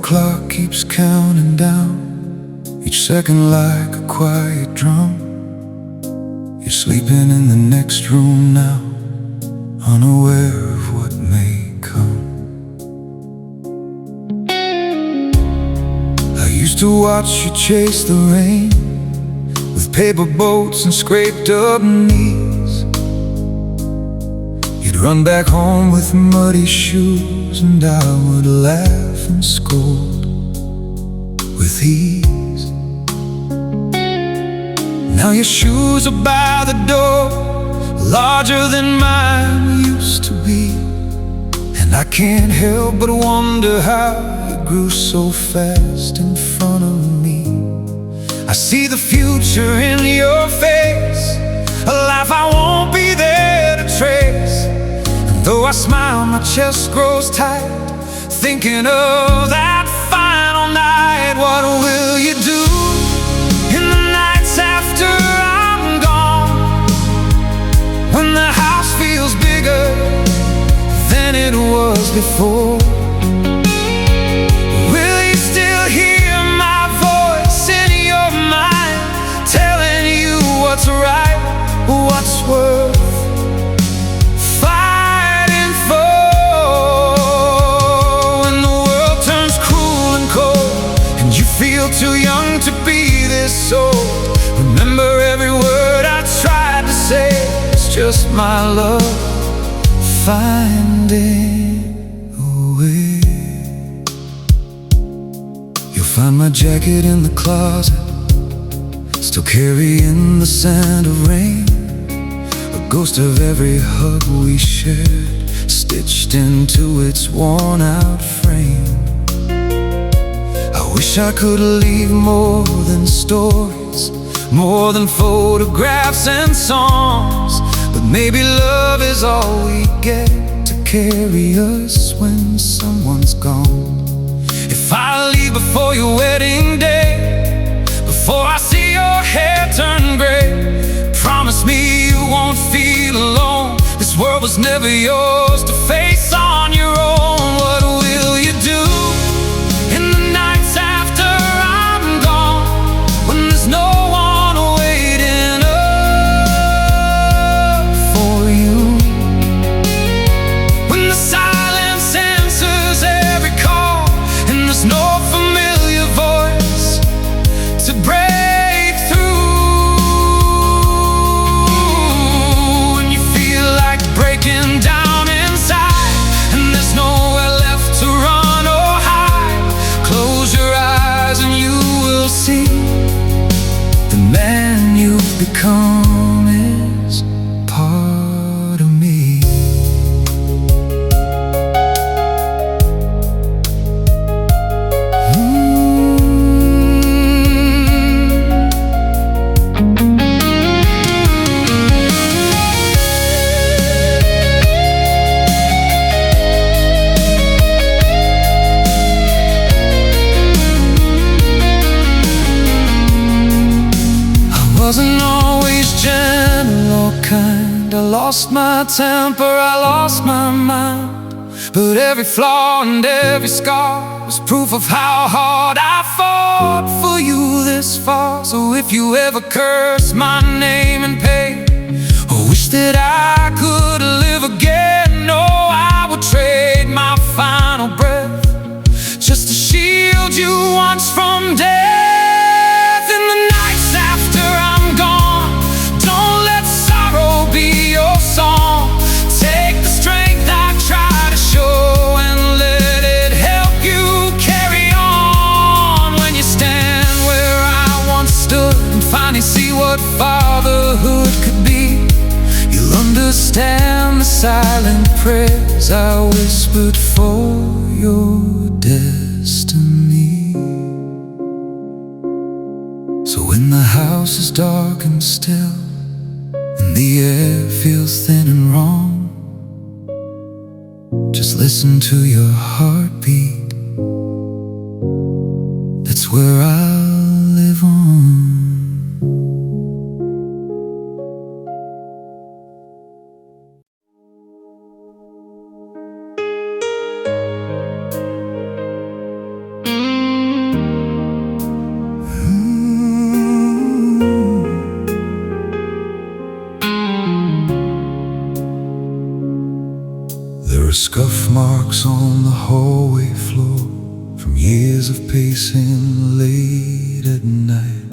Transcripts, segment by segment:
clock keeps counting down, each second like a quiet drum. You're sleeping in the next room now, unaware of what may come. I used to watch you chase the rain with paper boats and scraped up knees. You'd run back home with muddy shoes, and I would laugh and scold with ease. Now your shoes are by the door, larger than mine used to be, and I can't help but wonder how you grew so fast in front of me. I see the future in your face, a life I won't be there to trace. And though I smile, my chest grows tight, thinking of that final night. What will you do in the nights after I'm gone, when the house feels bigger than it was before? Will you still hear my voice in your mind, telling you what's right, what's worth fighting for? When the world turns cruel and cold, and you feel too young to be this old, remember every word I tried to say. It's just my love finding a way. You'll find my jacket in the closet, still carrying the scent of rain, a ghost of every hug we shared, stitched into its worn-out frame. I wish I could leave more than stories, more than photographs and songs, but maybe love is all we get to carry us when someone's gone. If I leave before your wedding day, before I see your hair turn gray, promise me you won't feel alone. This world was never yours to face on your own. What will you do in the nights after I'm gone, when there's no one waiting up for you, when the silence answers every call, and there's no familiar voice to break through, when you feel like breaking down inside, and there's nowhere left to run or hide? Close your eyes and you will see the man you've become is part of me. Wasn't always gentle or kind. I lost my temper, I lost my mind, but every flaw and every scar was proof of how hard I fought for you this far. So if you ever curse my name in pain, or wish that I could live again, no, I would trade my final breath just to shield you once from death. In the nights after I'm gone, don't let sorrow be your song. Take the strength I try to show and let it help you carry on. When you stand where I once stood and finally see what fatherhood could be, you'll understand the silent prayers I whispered for your destiny. So when the house is dark and still, and the air feels thin and wrong, just listen to your heartbeat. That's where I'll live on. Scuff marks on the hallway floor from years of pacing late at night.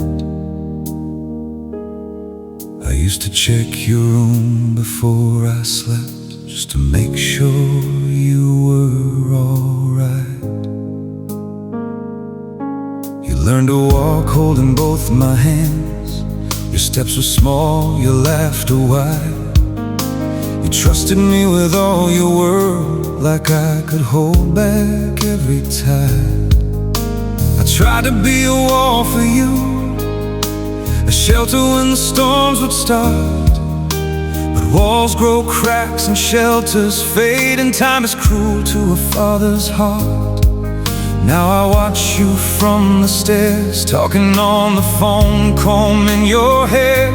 I used to check your room before I slept, just to make sure you were alright. You learned to walk holding both my hands. Your steps were small, your laughter wide. You trusted me with all your world, like I could hold back every tide. I tried to be a wall for you, a shelter when the storms would start. But walls grow cracks and shelters fade, and time is cruel to a father's heart. Now I watch you from the stairs, talking on the phone, combing your hair.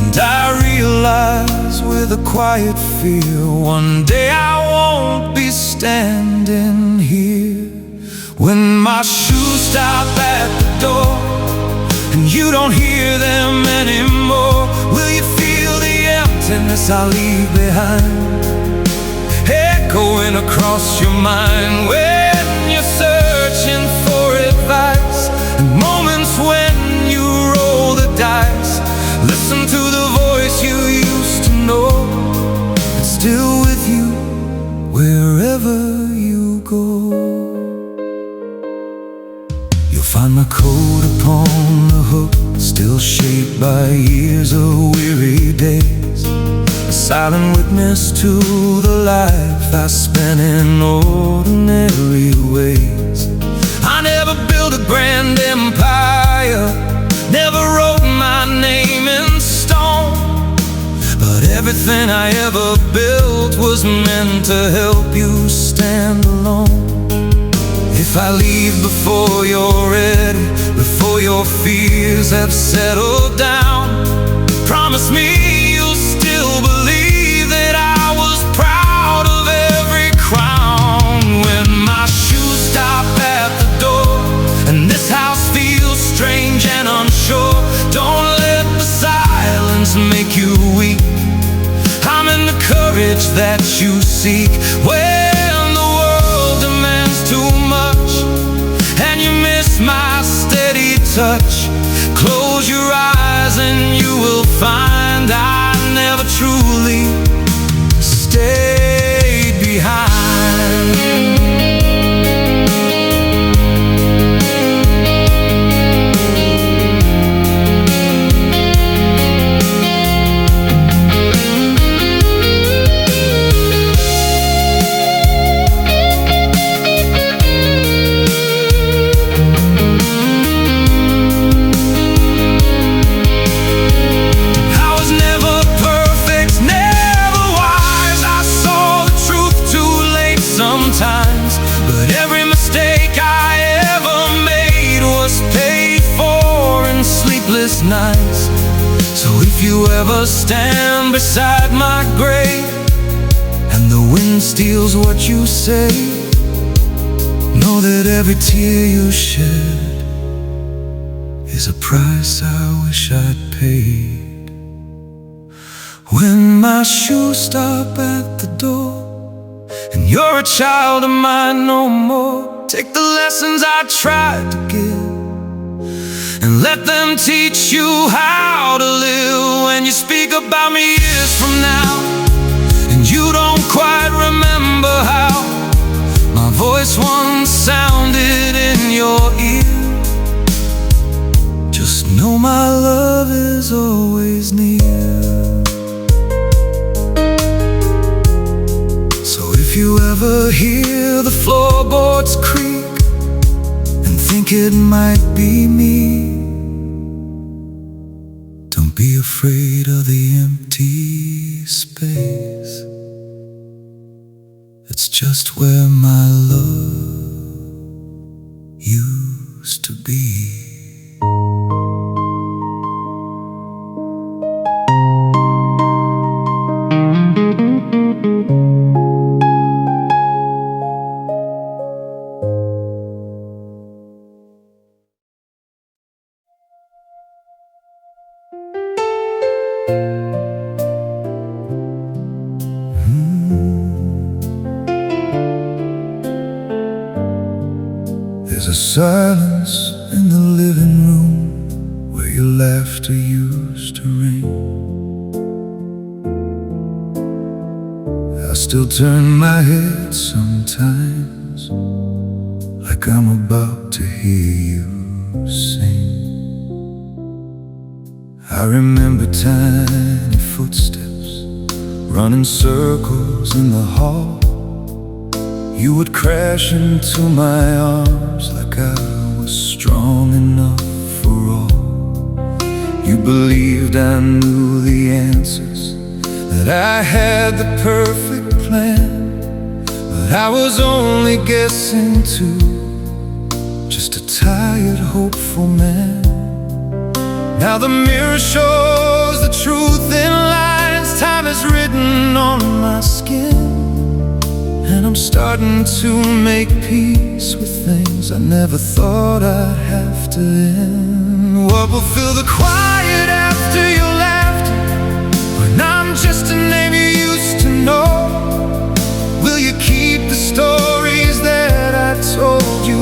And I realize with a quiet fear, one day I won't be standing here. When my shoes stop at the door and you don't hear them anymore, will you feel the emptiness I leave behind, echoing across your mind when you're searching for advice? And moments when you roll the dice, listen to the voice you used to know. It's still with you wherever you go. You'll find my coat upon the hook, still shaped by years of weary days, a silent witness to the life I spent in ordinary ways. I never built a grand empire, never wrote my name in stone, but everything I ever built was meant to help you stand alone. If I leave before you're ready, before your fears have settled down, promise me you'll still believe that I was proud of every crown. When my shoes stop at the door and this house feels strange and unsure, don't let the silence make you weak. I'm in the courage that you seek. When the world demands too much and you miss my steady touch, close your eyes and you will find I never truly stayed behind. But every mistake I ever made was paid for in sleepless nights. So if you ever stand beside my grave and the wind steals what you say, know that every tear you shed is a price I wish I'd paid. When my shoes stop at the door and you're a child of mine no more, take the lessons I tried to give and let them teach you how to live. When you speak about me years from now and you don't quite remember how my voice once sounded in your ear, just know my love is always near. If you ever hear the floorboards creak and think it might be me, don't be afraid of the empty space. It's just where my love used to be. There's a silence in the living room where your laughter used to ring. I still turn my head sometimes, like I'm about to hear you sing. I remember tiny footsteps running circles in the hall. You would crash into my arms like I was strong enough for all. You believed I knew the answers, that I had the perfect plan, but I was only guessing too, just a tired, hopeful man. Now the mirror shows the truth in lines time is written on my skin, and I'm starting to make peace with things I never thought I'd have to end. What will fill the quiet after your laughter, when I'm just a name you used to know? Will you keep the stories that I told you?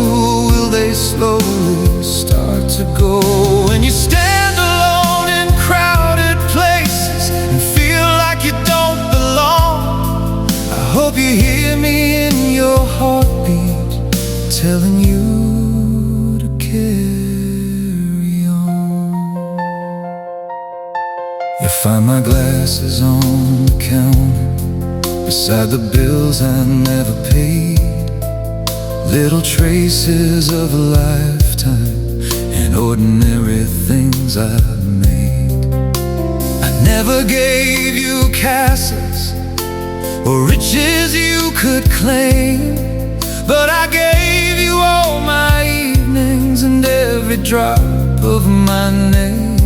Will they slowly start to go? When you stand alone in crowded places and feel like you don't belong, I hope you hear me in your heartbeat telling you to carry on. You find my glasses on the counter beside the bills I never paid, little traces of a lifetime and ordinary things I've made. I never gave you castles or riches you could claim, but I gave you all my evenings and every drop of my name.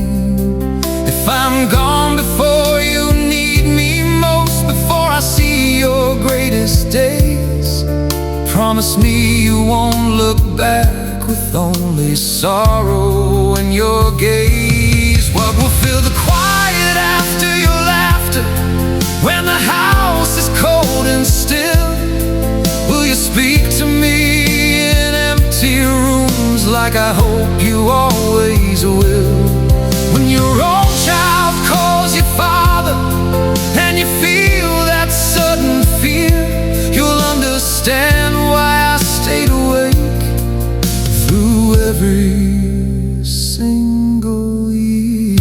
If I'm gone before you need me most, before I see your greatest days, promise me you won't look back with only sorrow in your gaze. What will fill the quiet after your laughter, when the house is cold and still? Will you speak to me in empty rooms like I hope you always will? When your own child calls you father and you feel that sudden fear, you'll understand why I stayed awake through every single year.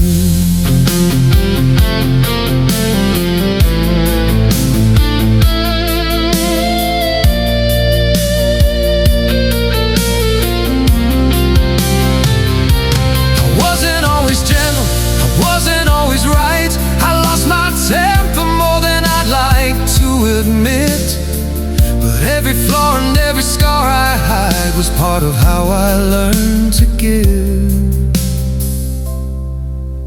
I wasn't always gentle, I wasn't always right. I lost my temper more than I'd like to admit, but every flaw and every scar I hide was part of how I learned to give.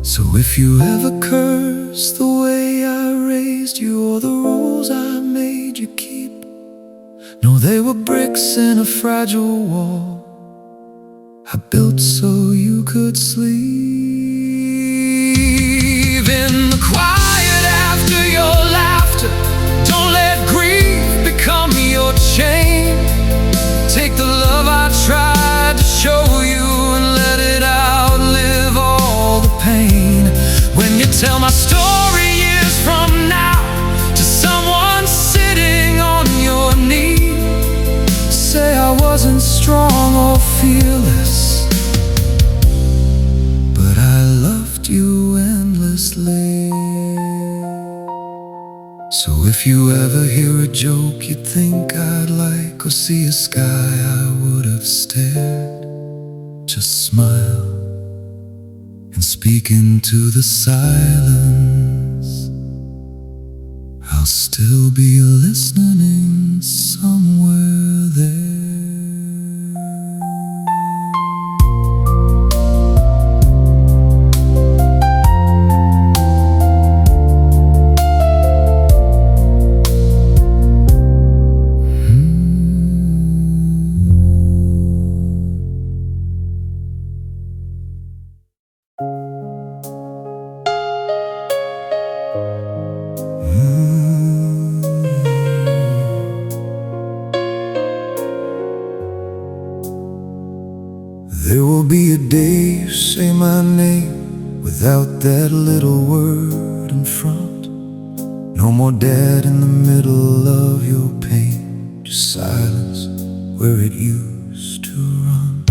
So if you ever curse the way I raised you or the rules I made you keep, know they were bricks in a fragile wall I built so you could sleep. In the quiet after your laughter, don't let grief become your chain. Take the love I tried to show you and let it outlive all the pain. When you tell my story years from now to someone sitting on your knee, say I wasn't strong or fearless, but I loved you endlessly. So if you ever hear a joke you think I'd like, or see a sky I would have stared, just smile and speak into the silence. I'll still be listening somewhere there. There will be a day you say my name without that little word in front. No more dead in the middle of your pain, just silence where it used to run.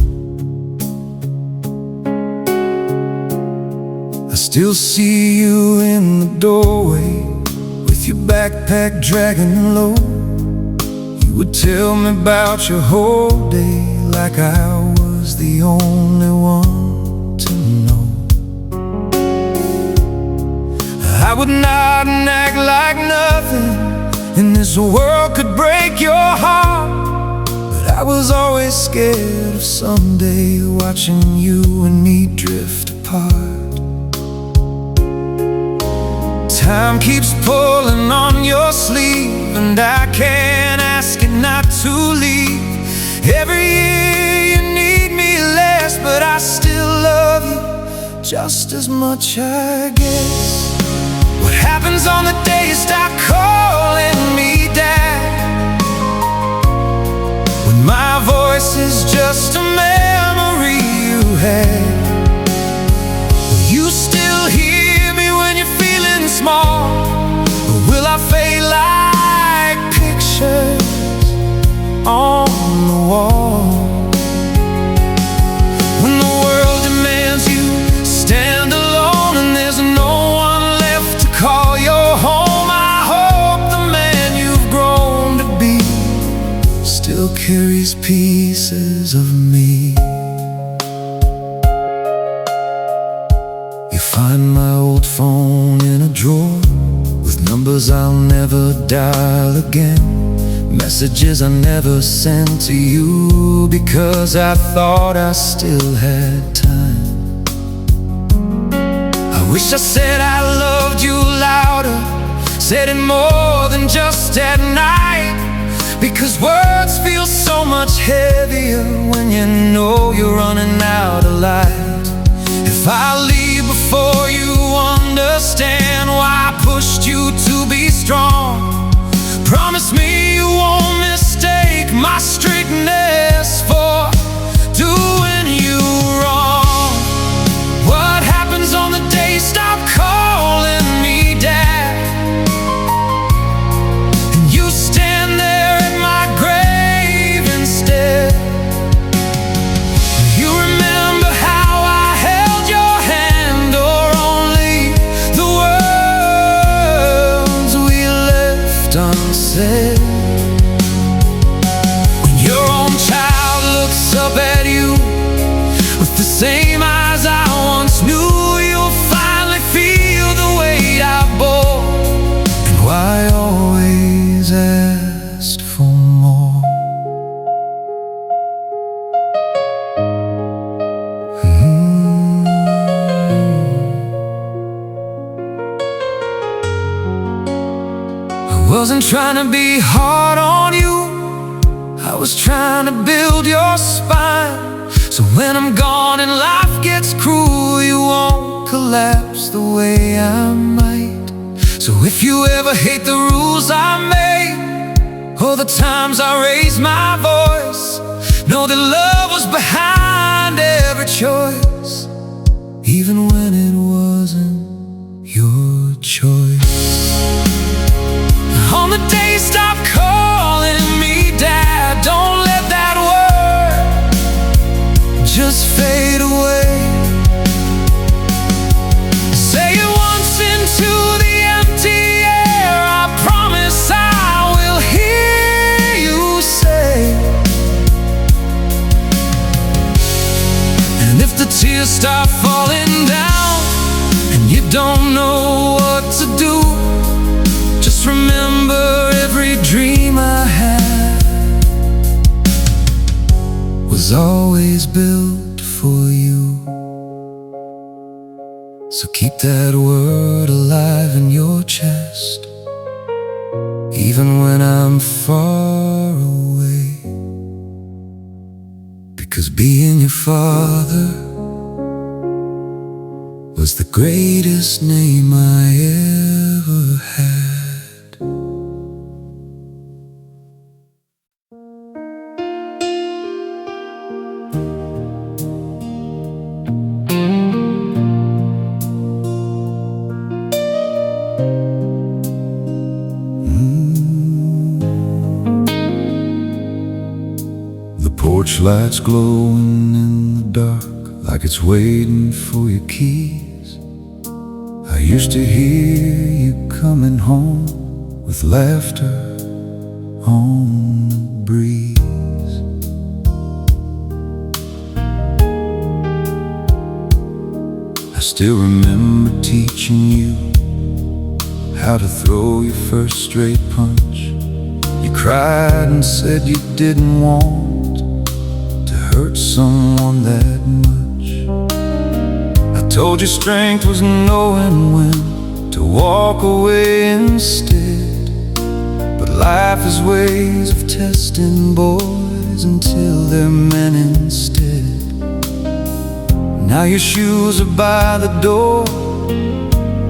I still see you in the doorway with your backpack dragging low. You would tell me about your whole day like I was the only one to know. I would nod and act like nothing in this world could break your heart. But I was always scared of someday watching you and me drift apart. Time keeps pulling on your sleeve, and I can't ask it not to leave. Every year you need me less, but I still love you just as much, I guess. What happens on the day you stop calling me Dad? When my voice is just a memory you had. Will you still hear me when you're feeling small? Or will I fade like pictures on the wall? When the world demands you stand alone and there's no one left to call your home, I hope the man you've grown to be still carries pieces of me. You find my old phone in a drawer with numbers I'll never dial again, messages I never sent to you because I thought I still had time. I wish I said I loved you louder, said it more than just at night, because words feel so much heavier when you know you're running out of light. If I leave before you understand why I pushed you to be strong, promise me you won't mistake my strictness for doing you wrong. What happens on the day you stop calling me Dad, and you stand there at my grave instead? You remember how I held your hand, or only the words we left unsaid? When your own child looks up at you with the same eyes I once knew, you'll finally feel the weight I bore, and why I always asked for more. I wasn't trying to be hard on you, I was trying to build your spine, so when I'm gone and life gets cruel, you won't collapse the way I might. So if you ever hate the rules I made, or the times I raised my voice, know that love was behind every choice, even when it wasn't your choice. On the day you stop calling me Dad, don't let that word just fade away. Say it once into the empty air, I promise I will hear you say. And if the tears start falling down and you don't know what to do, just remember every dream I had was always built for you. So keep that word alive in your chest, even when I'm far away, because being your father was the greatest name I ever had. The porch light's glowing in the dark, like it's waiting for your keys. I used to hear you coming home with laughter on the breeze. I still remember teaching you how to throw your first straight punch. You cried and said you didn't want to hurt someone that much. I told you strength was knowing when to walk away instead. But life has ways of testing boys until they're men instead. Now your shoes are by the door,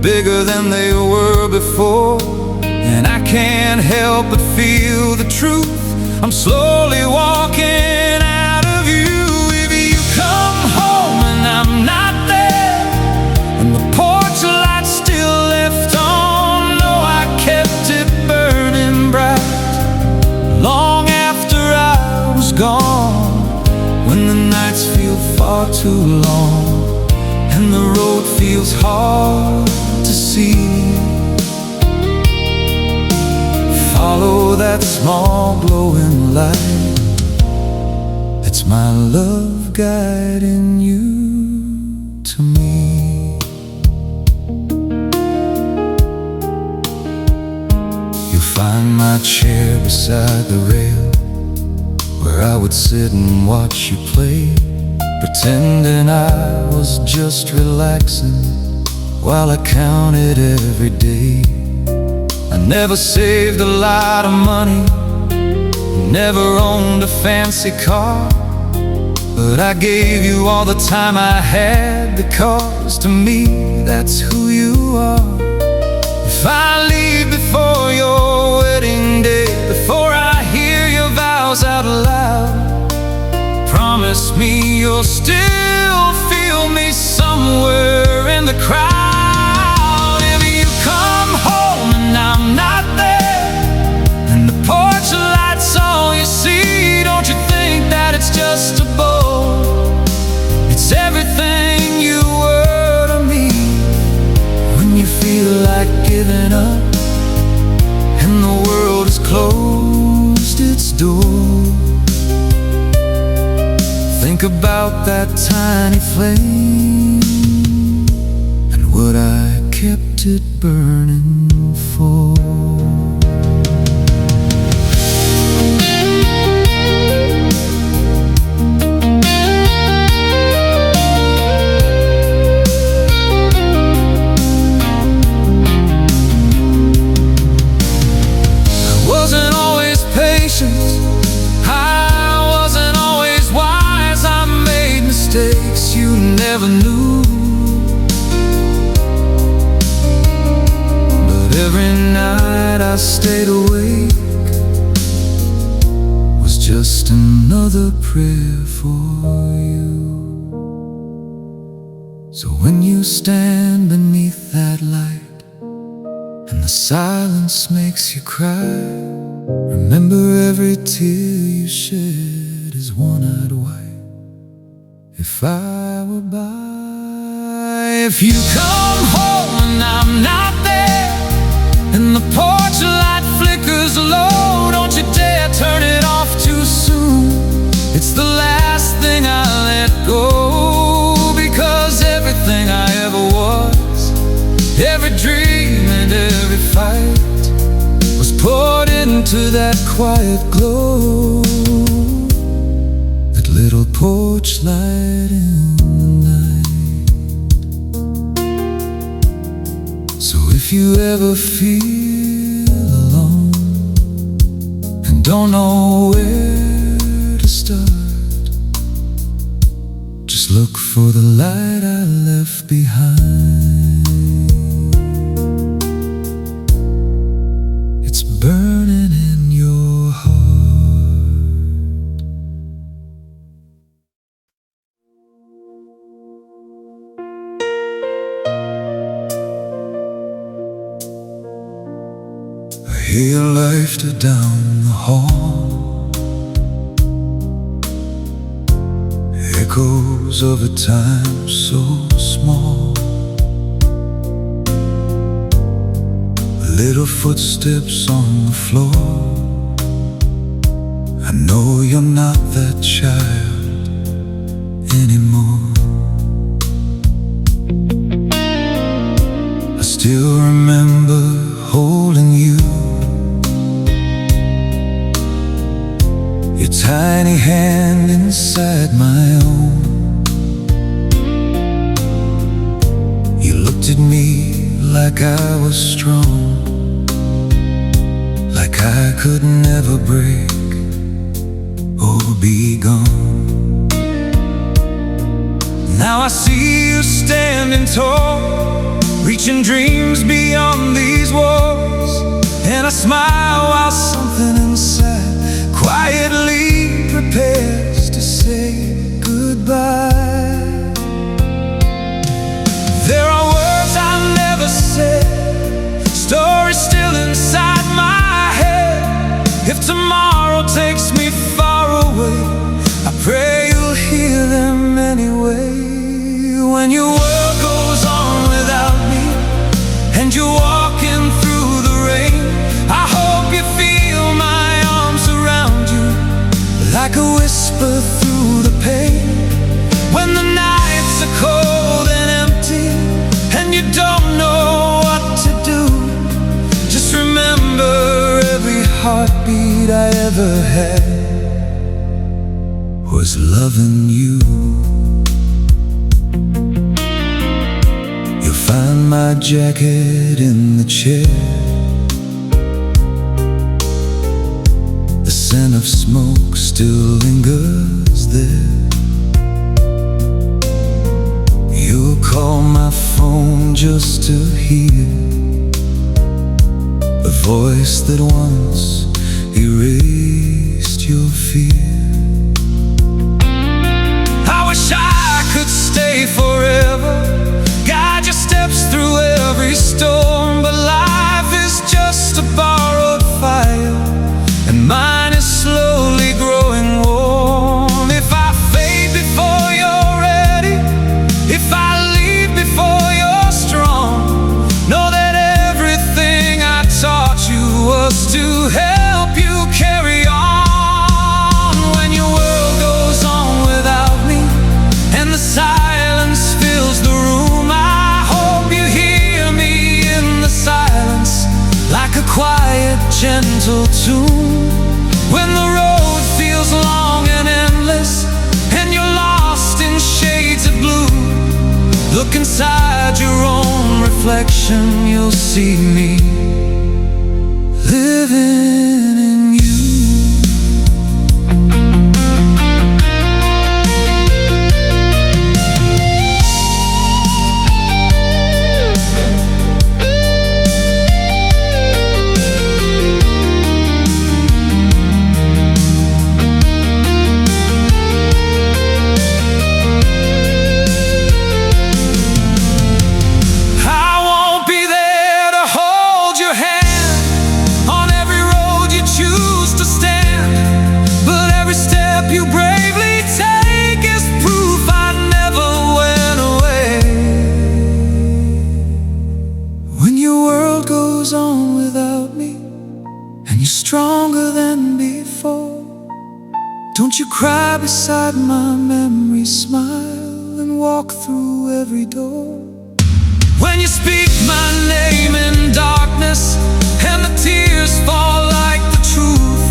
bigger than they were before, and I can't help but feel the truth. I'm slowly walking out of you. If you come home and I'm not there, and the porch light's still left on, know I kept it burning bright long after I was gone. When the nights feel far too long and the road feels hard to see, follow that small glowing light. It's my love guiding you to me. You'll find my chair beside the rail, where I would sit and watch you play, pretending I was just relaxing while I counted every day. I never saved a lot of money, never owned a fancy car, but I gave you all the time I had, because to me that's who you are. If I leave before your wedding day, before I hear your vows out loud, promise me you'll still feel me somewhere in the crowd. If you come home and I'm not there, and the porch light's all you see, don't you think that it's just a bow? It's everything you were to me. When you feel like giving up and the world has closed its door, think about that tiny flame and what I kept it burning for. I wasn't always patient, I wasn't always wise, I made mistakes you never knew. But every night I stayed awake was just another prayer for you. So when you stand beneath that light and the silence makes you cry, remember every tear you shed is one-eyed white. If I were by, if you come home and I'm not there, and the porch light flickers low, don't you dare turn it off too soon. It's the last thing I let go, because everything I ever was, every dream and every fight, was poured into that quiet glow, that little porch light in the night. So if you ever feel alone and don't know where to start, just look for the light I left behind. It's burning in your heart. I hear your laughter down the hall, echoes of a time so small. Little footsteps on the floor. I know you're not that child anymore. I still remember holding you, your tiny hand inside my own. You looked at me like I was strong, like I could never break or be gone. Now I see you standing tall, reaching dreams beyond these walls. And I smile while something inside quietly prepares to say goodbye. There are words I never said, stories still inside my head. If tomorrow takes me far away, I pray you'll hear them anyway. When your world goes on without me, and you're walking through the rain, I hope you feel my arms around you, like a whisper through the pain. When the nights are cold and empty, and you don't know what to do, just remember every heartbeat I ever had was loving you. You'll find my jacket in the chair, the scent of smoke still lingers there. You'll call my phone just to hear a voice that once erased your fear. I wish I could stay forever, guide your steps through every storm. But life is just a borrowed fire, and mine is slowly growing warm. If I fade before you're ready, if I leave before you're strong, know that everything I taught you was to help you carry on. When your world goes on without me, and the silence fills the room, I hope you hear me in the silence, like a quiet, gentle tune. When the road feels long and endless, and you're lost in shades of blue, look inside your own reflection, you'll see me living in you. Stronger than before, don't you cry beside my memory, smile and walk through every door. When you speak my name in darkness, and the tears fall like the truth,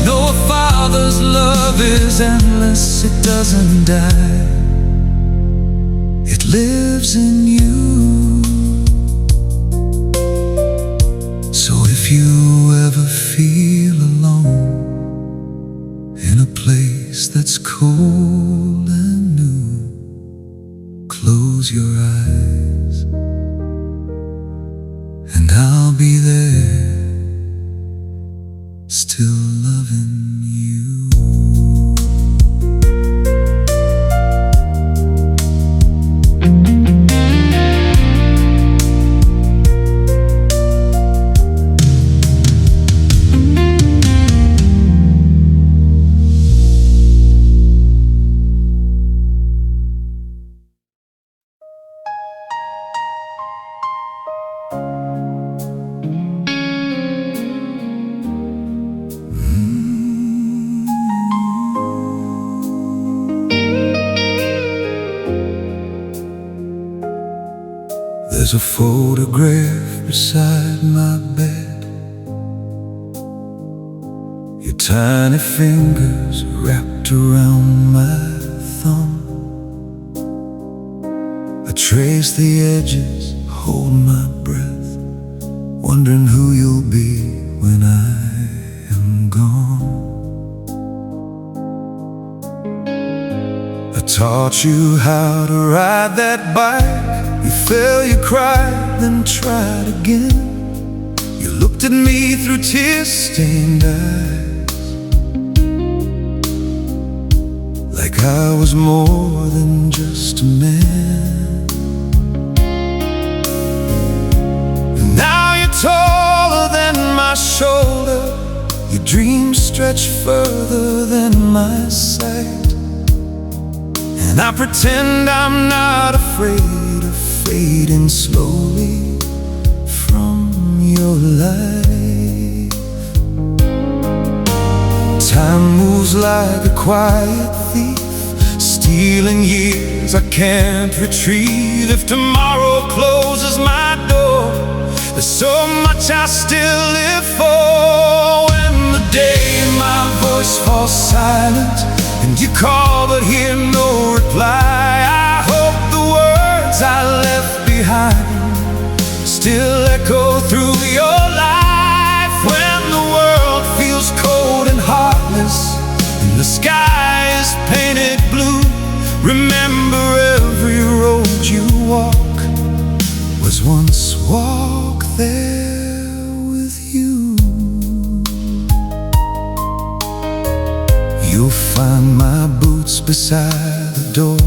know a father's love is endless, it doesn't die, it lives in you. So if you ever feel alone in a place that's cold and new, close your eyes and I'll be there, still loving you. There's a photograph beside my bed, your tiny fingers wrapped around my thumb. I trace the edges, hold my breath, wondering who you'll be when I am gone. I taught you how to ride that bike. You fell, you cried, then tried again. You looked at me through tear-stained eyes, like I was more than just a man. And now you're taller than my shoulder, your dreams stretch further than my sight, and I pretend I'm not afraid of fading slowly from your life. Time moves like a quiet thief, stealing years I can't retrieve. If tomorrow closes my door, there's so much I still live for. When the day my voice falls silent and you call but hear no reply, I hope the words I left behind still echo through your life. When the world feels cold and heartless and the sky is painted blue, remember every road you walk was once walked there with you. You'll find my boots beside the door,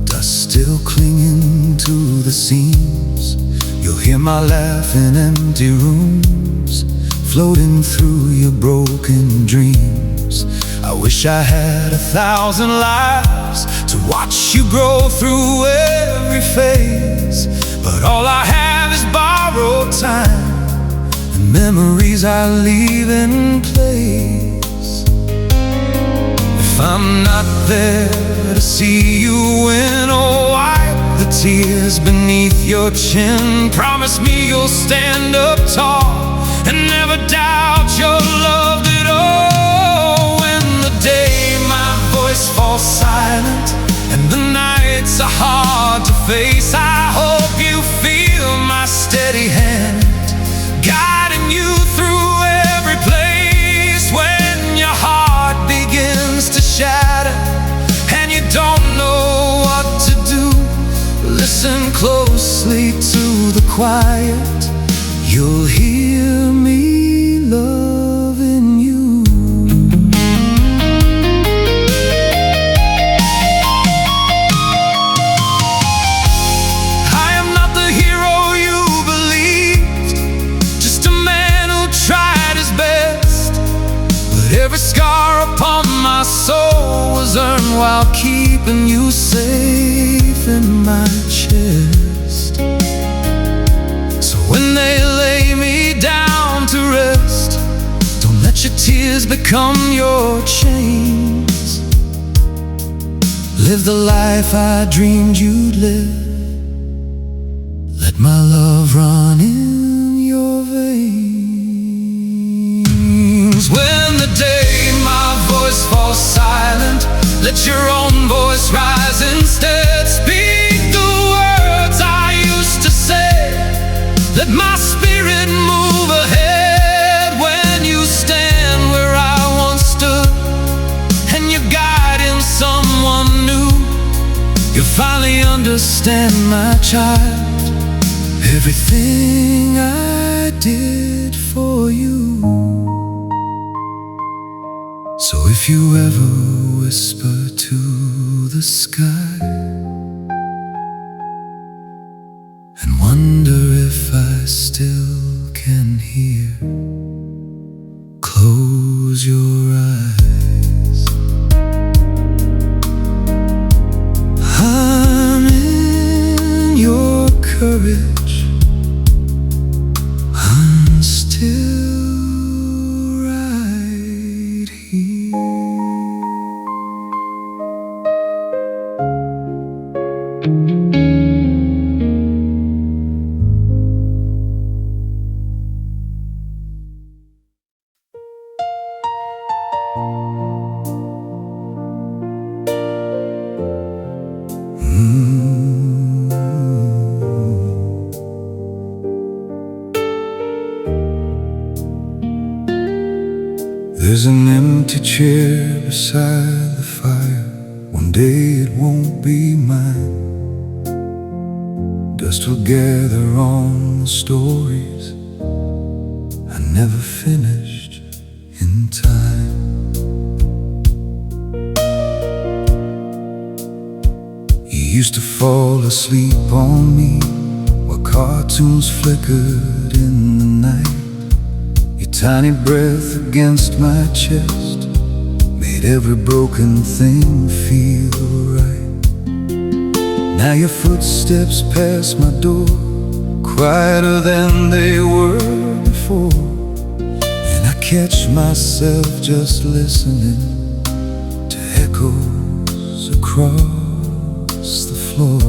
dust still clinging to the seams. You'll hear my laugh in empty rooms, floating through your broken dreams. I wish I had 1,000 lives to watch you grow through every phase, but all I have is borrowed time and memories I leave in place. If I'm not there to see you win, oh, wipe the tears beneath your chin. Promise me you'll stand up tall and never doubt you're loved at all. When the day my voice falls silent and the nights are hard to face, I hope you feel my steady hand guiding you through every place. When your heart begins to shatter and you don't know what to do, listen closely to the quiet. You'll hear me loving you. I am not the hero you believed, just a man who tried his best, but every scar upon my soul was earned while keeping you safe in my chest. So when they lay me down to rest, don't let your tears become your chains. Live the life I dreamed you'd live. Let my love run in your veins. When the day my voice falls silent, let your own voice rise instead. Speak the words I used to say, let my spirit move ahead. When you stand where I once stood and you're guiding someone new, you'll finally understand, my child, everything I did for you. So if you ever whisper to the sky and wonder if I still can hear, close your eyes. I'm in your courage, I'm still right here. chair beside the fire. One day it won't be mine. Dust will gather on the stories I never finished in time. You used to fall asleep on me while cartoons flickered in the night. Your tiny breath against my chest made every broken thing feel right. Now your footsteps pass my door, quieter than they were before, and I catch myself just listening to echoes across the floor.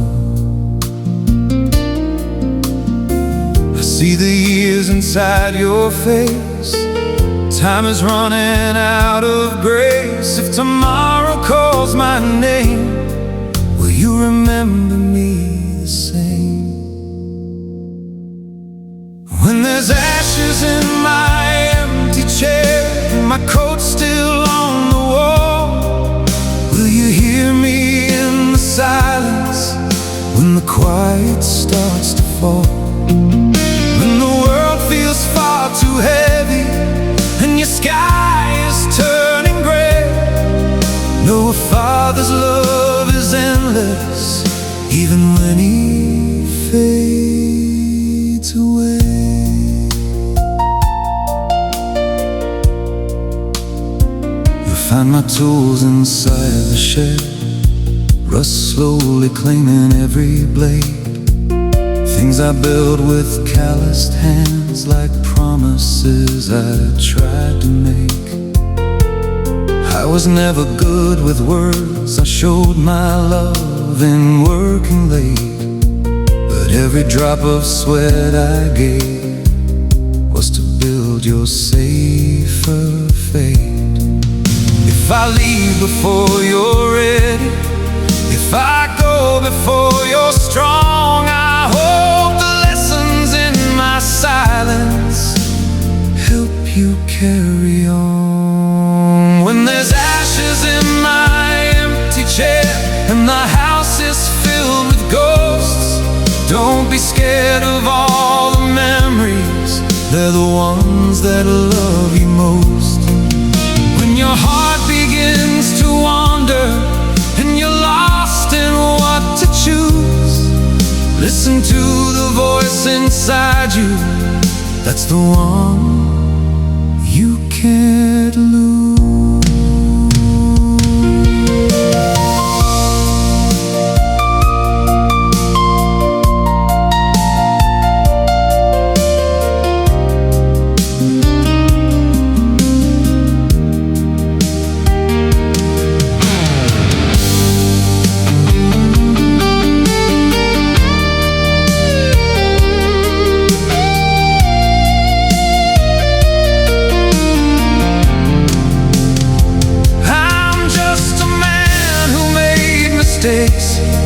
I see the years inside your face. Time is running out of grace. If tomorrow calls my name, will you remember me the same? When there's ashes in my empty chair and my coat's still on the wall, will you hear me in the silence when the quiet starts to fall? When the world feels far too heavy and your sky is turning gray, know a father's love is endless, even when he fades away. You'll find my tools inside the shed, rust slowly claiming every blade. Things I build with calloused hands, like promises I tried to make. I was never good with words, I showed my love in working late, but every drop of sweat I gave was to build your safer fate. If I leave before you're ready, if I go before you're strong, I hope the lessons in my silence help you carry on. When there's ashes in my empty chair and the house is filled with ghosts, don't be scared of all the memories, they're the ones that love you most. When your heart begins to wander and you're lost in what to choose, listen to the voice inside you, that's the one you can't lose.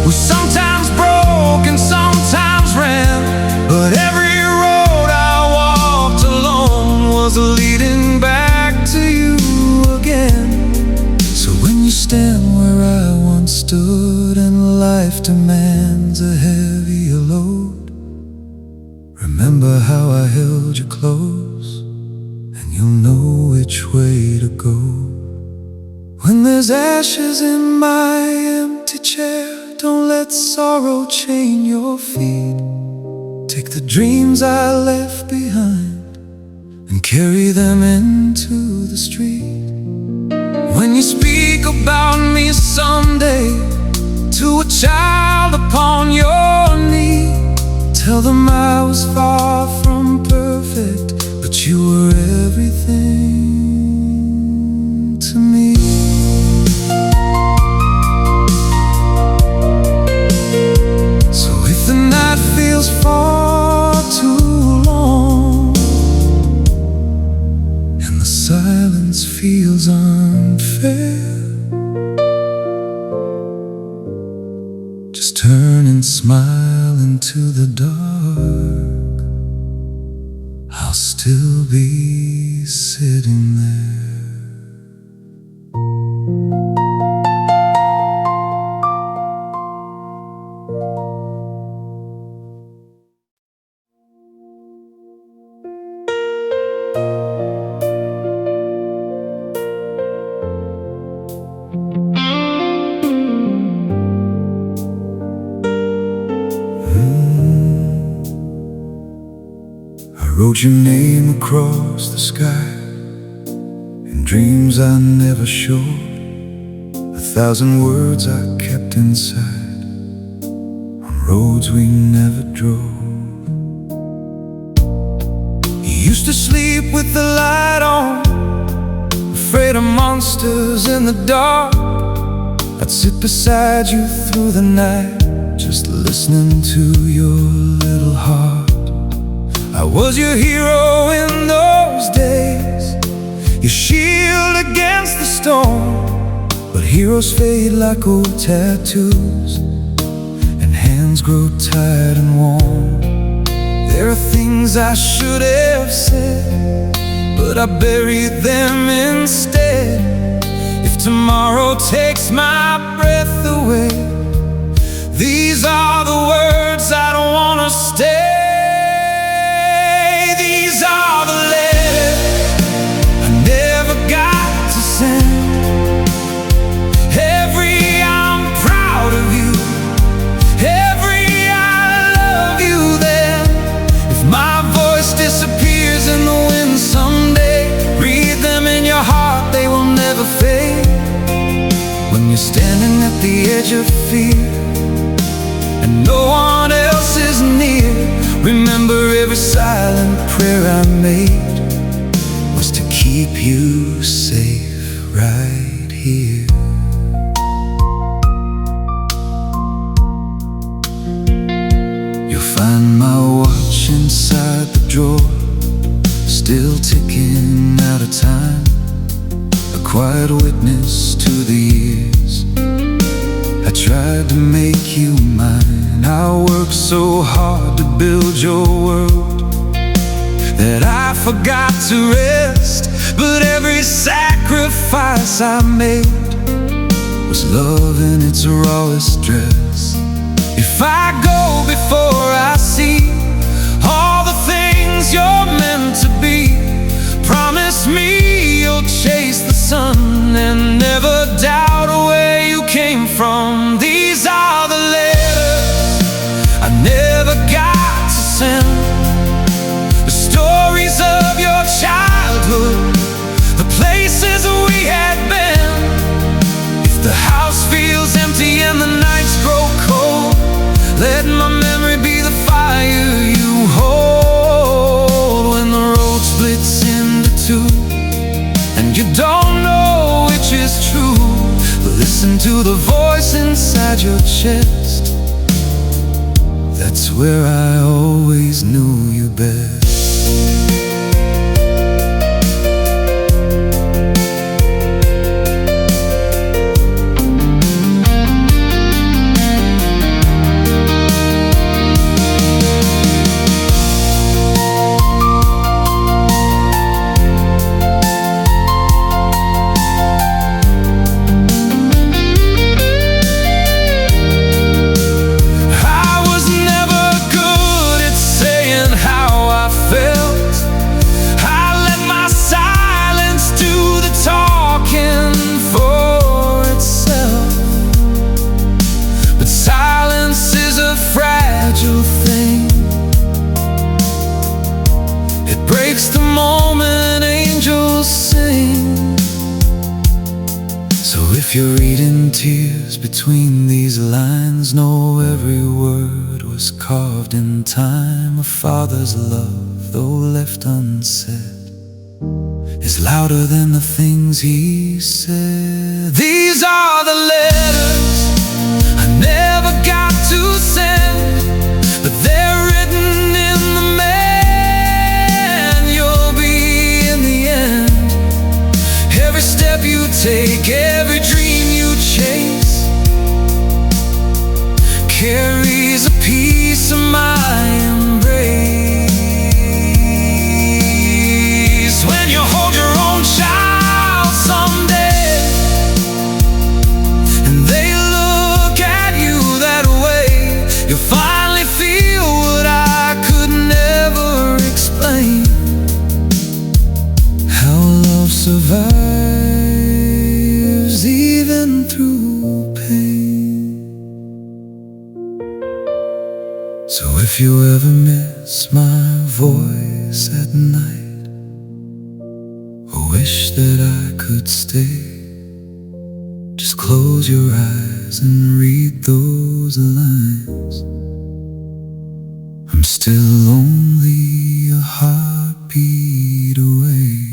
We sometimes broke and sometimes ran, but every road I walked alone was leading back to you again. So when you stand where I once stood and life demands a heavier load, remember how I held you close, and you'll know which way to go. When there's ashes in my empty chair, don't let sorrow chain your feet. Take the dreams I left behind and carry them into the street. When you speak about me someday to a child upon your knee, tell them I was far from perfect, but you were everything to me. The night feels far too long and the silence feels unfair, just turn and smile into the dark. I'll still be sitting there. wrote your name across the sky in dreams I never showed, 1,000 words I kept inside on roads we never drove. You used to sleep with the light on, afraid of monsters in the dark. I'd sit beside you through the night, just listening to your little heart. I was your hero in those days, your shield against the storm. But heroes fade like old tattoos, and hands grow tired and warm. There are things I should have said, but I buried them instead. If tomorrow takes my breath away, these are the words I don't wanna stay. These are the letters I never got to send. Every I'm proud of you, every I love you then. If my voice disappears in the wind someday, read them in your heart, they will never fade. When you're standing at the edge of fear and no one else is near, remember every silent prayer I made was to keep you safe right here. You'll find my watch inside the drawer, still ticking out of time, a quiet witness to the years I tried to make you mine. I worked so hard to build your world that I forgot to rest. But every sacrifice I made was love in its rawest dress. If I go before I see all the things you're meant to be, promise me you'll chase the sun and never doubt where you came from. These are the letters I never got to send, the stories of your childhood, the places we had been. If the house feels empty and the nights grow cold, let my memory be the fire you hold. When the road splits into two and you don't know which is true, listen to the voice inside your chest. That's where I always knew you best. Breaks the moment angels sing. So if you're reading tears between these lines, know every word was carved in time. A father's love, though left unsaid, is louder than the things he said. These are the letters I never got to send, but they're written in the step you take, every dream you chase carries a piece of my embrace. When you hold your own child someday and If you ever miss my voice at night, or wish that I could stay, just close your eyes and read those lines. I'm still only a heartbeat away.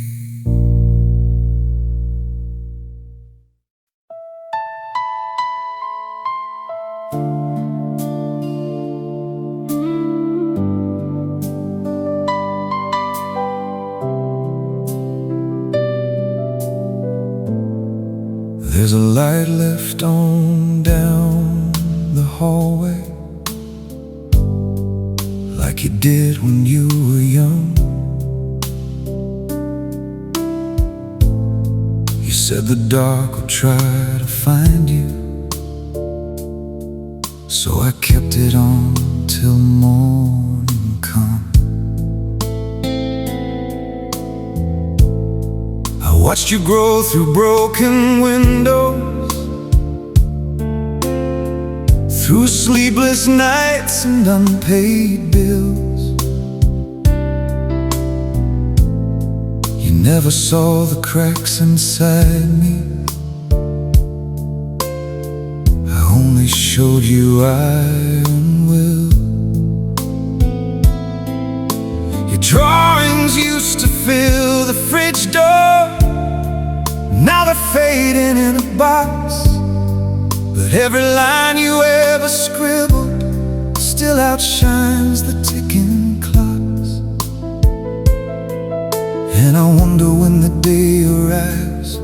There's a light left on down the hallway, like you did when you were young. You said the dark would try to find you, so I kept it on till morning come. I watched you grow through broken windows, through sleepless nights and unpaid bills. You never saw the cracks inside me, I only showed you iron will. Your drawings used to fill the fridge door, now they're fading in a box. But every line you ever scribbled still outshines the ticking clocks. And I wonder when the day arrives,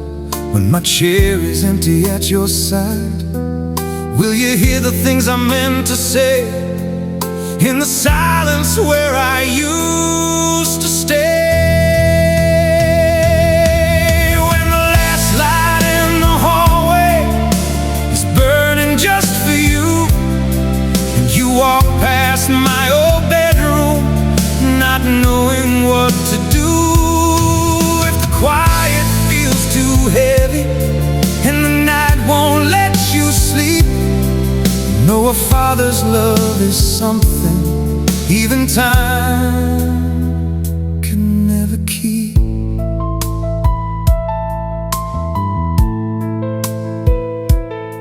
when my chair is empty at your side, will you hear the things I meant to say in the silence where I used to stay? Walk past my old bedroom, not knowing what to do. If the quiet feels too heavy and the night won't let you sleep, know a father's love is something even time can never keep.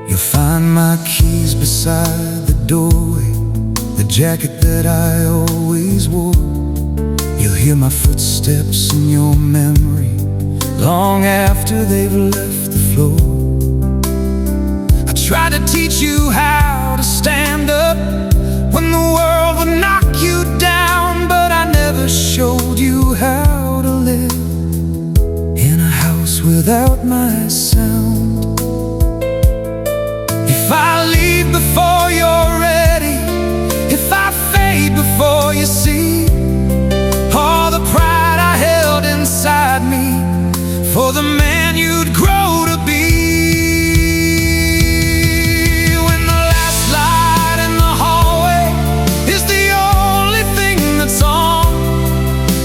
You'll find my keys beside the doorway, the jacket that I always wore. You'll hear my footsteps in your memory long after they've left the floor. I tried to teach you how to stand up when the world would knock you down, but I never showed you how to live in a house without my sound. If I leave before you're ready, if I fade before you see all the pride I held inside me for the man you'd grow to be. When the last light in the hallway is the only thing that's on,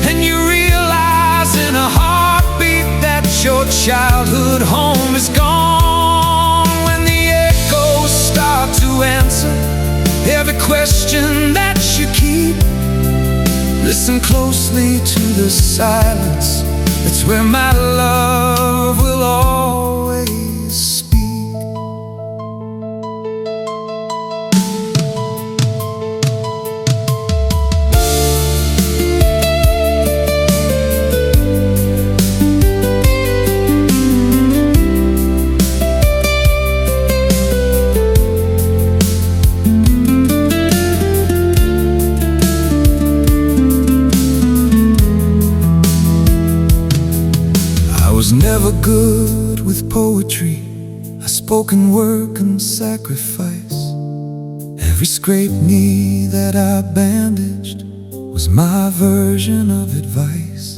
and you realize in a heartbeat that your childhood home is gone. When the echoes start to answer every question that you keep, listen closely to the silence. That's where my love will always speak. I was never good with poetry, a spoken work and sacrifice. Every scraped knee that I bandaged was my version of advice.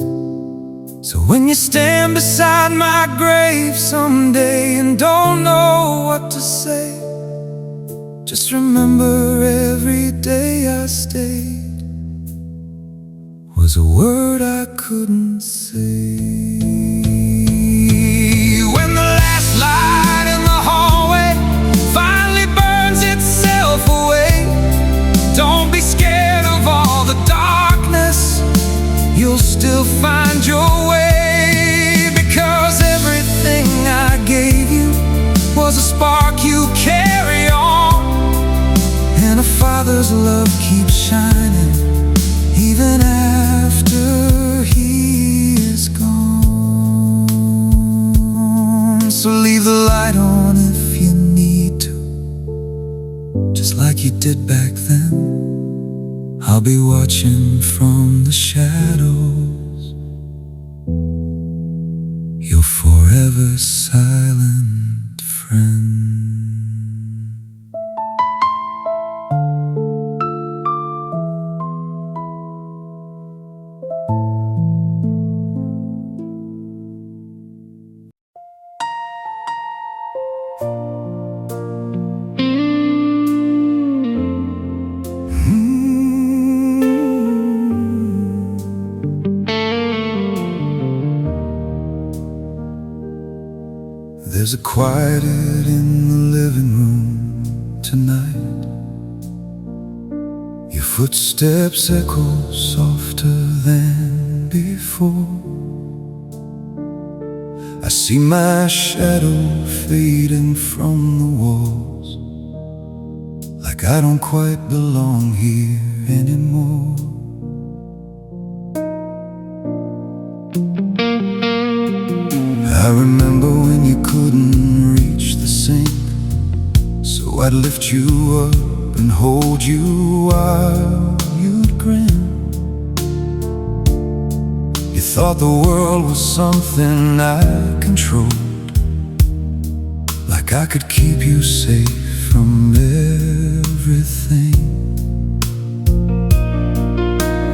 So when you stand beside my grave someday and don't know what to say, just remember every day I stayed was a word I couldn't say. When the last light in the hallway finally burns itself away, don't be scared Father's love keeps shining even after He is gone. So leave the light on if you need to, just like you did back then. I'll be watching from the shadows, your forever silent friend. There's a quiet in the living room tonight. Your footsteps echo softer than before. I see my shadow fading from the walls, like I don't quite belong here anymore. I remember when you couldn't reach the sink, so I'd lift you up and hold you while you'd grin. You thought the world was something I controlled, like I could keep you safe from everything.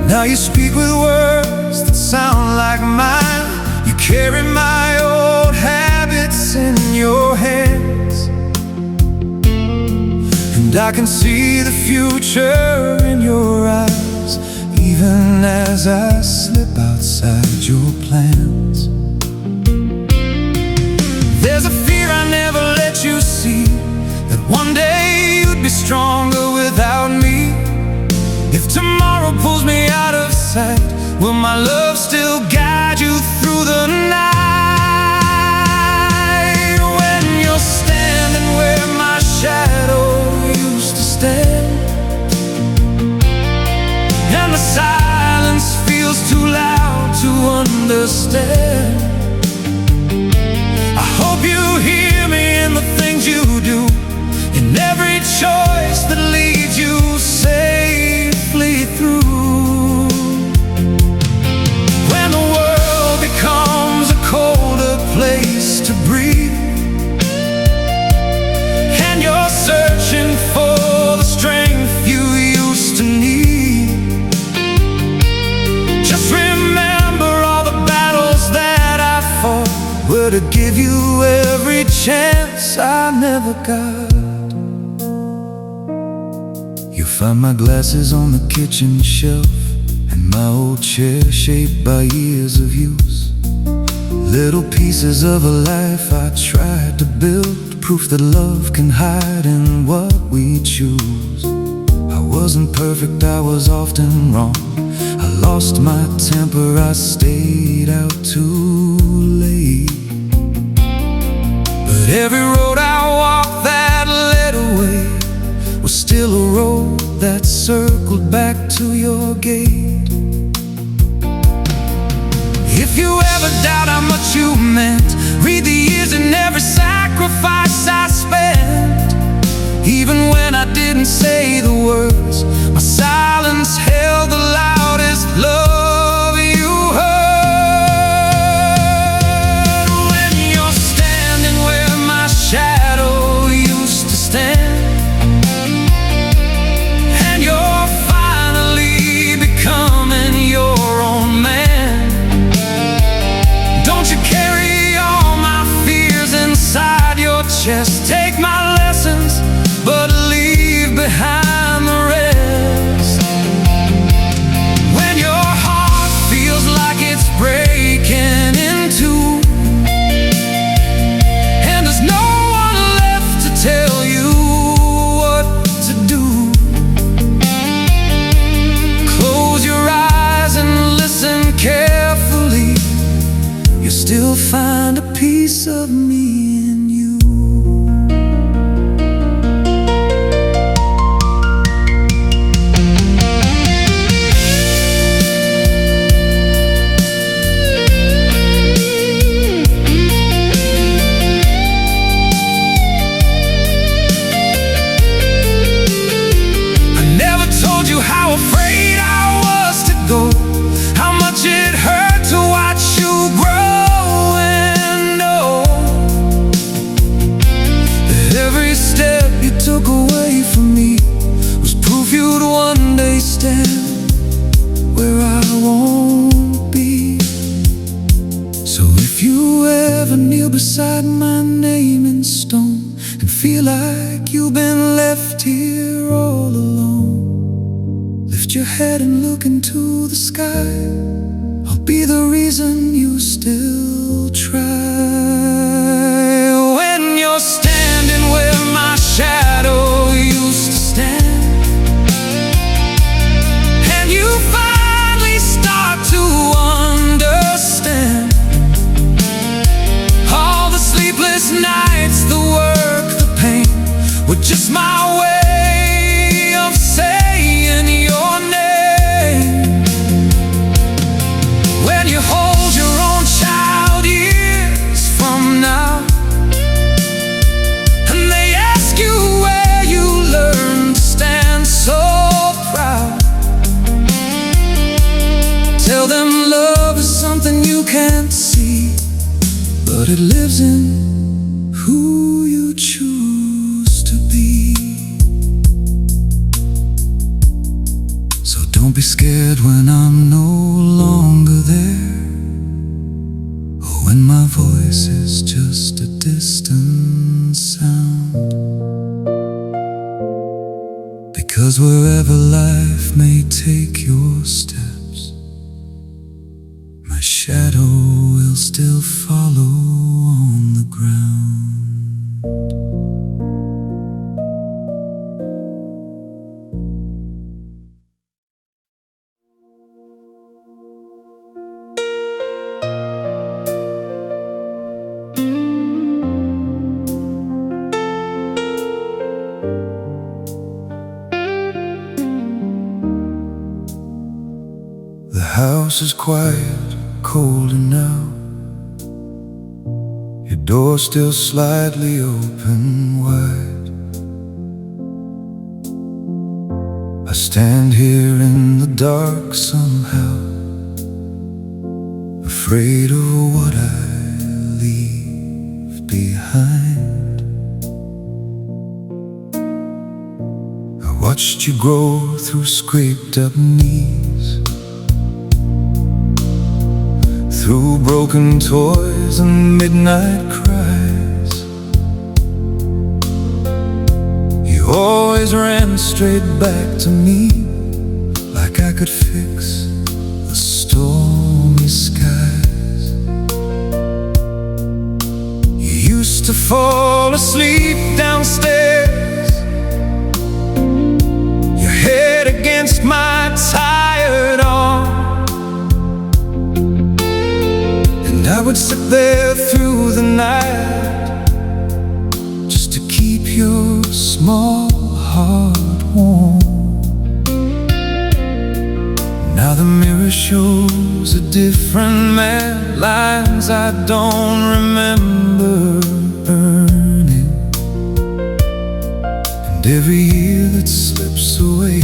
Now you speak with words that sound like mine. You carry my old habits in your hands, and I can see the future in your eyes, even as I slip outside your plans. There's a fear I never let you see, that one day you'd be stronger without me. If tomorrow pulls me out of sight, will my love still guide you through the night? When you're standing where my shadow used to stand, and the silence feels too loud to understand, I hope you hear me in the things you do, in every choice that leads you safely through. Colder place to breathe, and you're searching for the strength you used to need. Just remember all the battles that I fought were to give you every chance I never got. You'll find my glasses on the kitchen shelf, and my old chair shaped by years of use. Little pieces of a life I tried to build, proof that love can hide in what we choose. I wasn't perfect, I was often wrong. I lost my temper, I stayed out too late. But every road I walked that led away was still a road that circled back to your gate. If you ever doubt how much you meant, read the years and every sacrifice I spent. Even when I didn't say the words, my silence held the loudest love you heard. When you're standing where my shadow used to stand, and you're finally becoming your own man, just take my lessons, but leave behind the rest. like you've been left here all alone, lift your head and look into the sky. I'll be the reason you still try. When you're standing where my shadow used to stand, and you finally start to understand all the sleepless nights, the work, the pain, were just my way of saying your name. When you hold your own child years from now, and they ask you where you learned to stand so proud, tell them love is something you can't see, but it lives in who you choose to be. So don't be scared when I'm no longer there, or when my voice is just a distant sound. Because wherever life may take your steps, my shadow will still follow on the ground. The house is quiet, colder now. Your door still slightly open wide. I stand here in the dark somehow, afraid of what I leave behind. I watched you grow through scraped up knees, through broken toys and midnight cries. You always ran straight back to me, like I could fix the stormy skies. You used to fall asleep downstairs, your head against my tired arm. I would sit there through the night, just to keep your small heart warm. Now the mirror shows a different man, lines I don't remember earning. And every year that slips away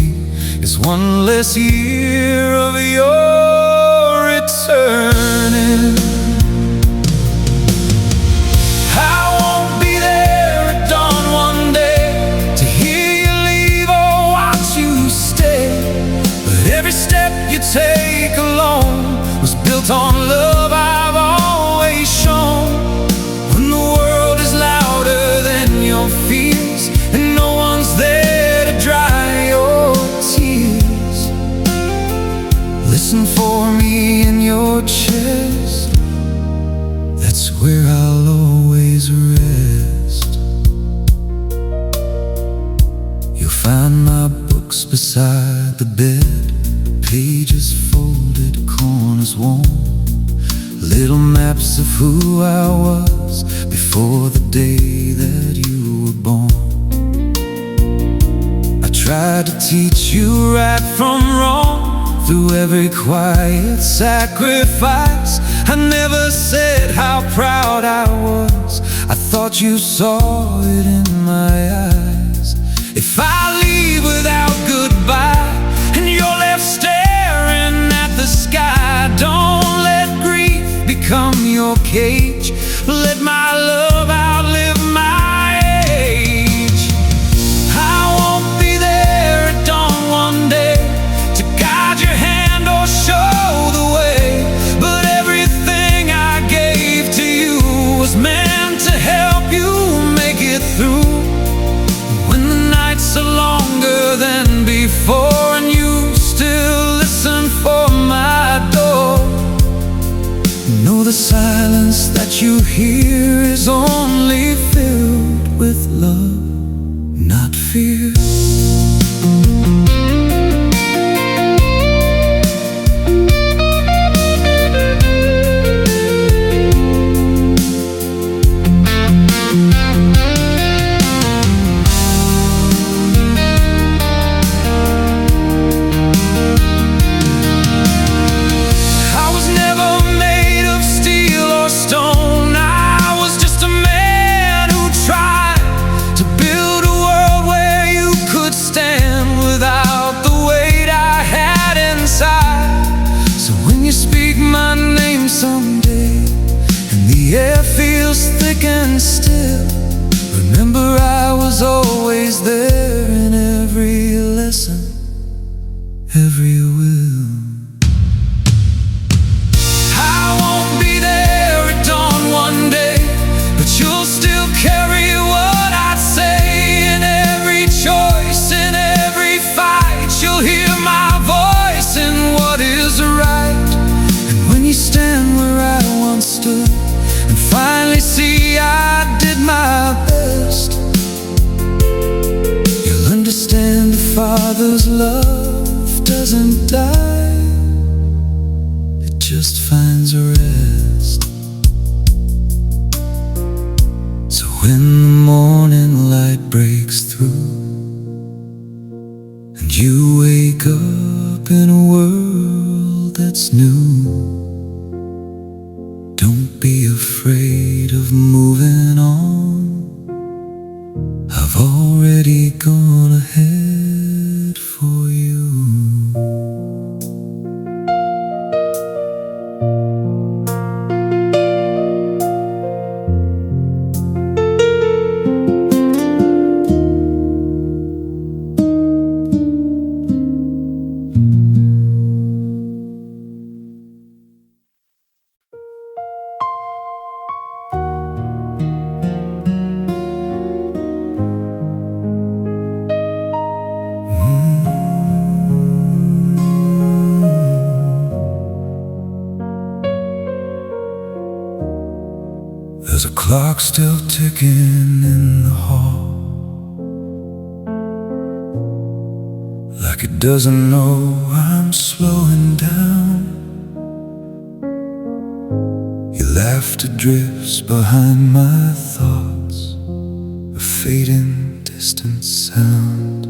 is one less year of your returning. Take alone was built on love I've always shown. When the world is louder than your fears, and no one's there to dry your tears, listen for me in your chest. That's where I'll always rest. You'll find my books beside the bed, pages folded, corners warm, little maps of who I was before the day that you were born. I tried to teach you right from wrong through every quiet sacrifice. I never said how proud I was, I thought you saw it in my eyes. If I leave without goodbye and you're left staring at the sky, don't let grief become your cage. Let my love outlive my age. I won't be there at dawn one day to guide your hand or show the way, but everything I gave to you was meant to help you make it through. that you hear is only filled with love, not fear. Someday, and the air feels thick and still, remember I was always there in every lesson, every will. I won't be there at dawn one day, but you'll still carry what I say. In every choice, in every fight, you'll hear my voice in what is right. You stand where I once stood and finally see I did my best. You'll understand the Father's love doesn't die, it just finds a rest. So when the morning light breaks through and you wake up in a world that's new, don't be afraid of moving on. I've already gone ahead for you. There's a clock still ticking in the hall, like it doesn't know I'm slowing down. Your laughter drifts behind my thoughts, a fading distant sound.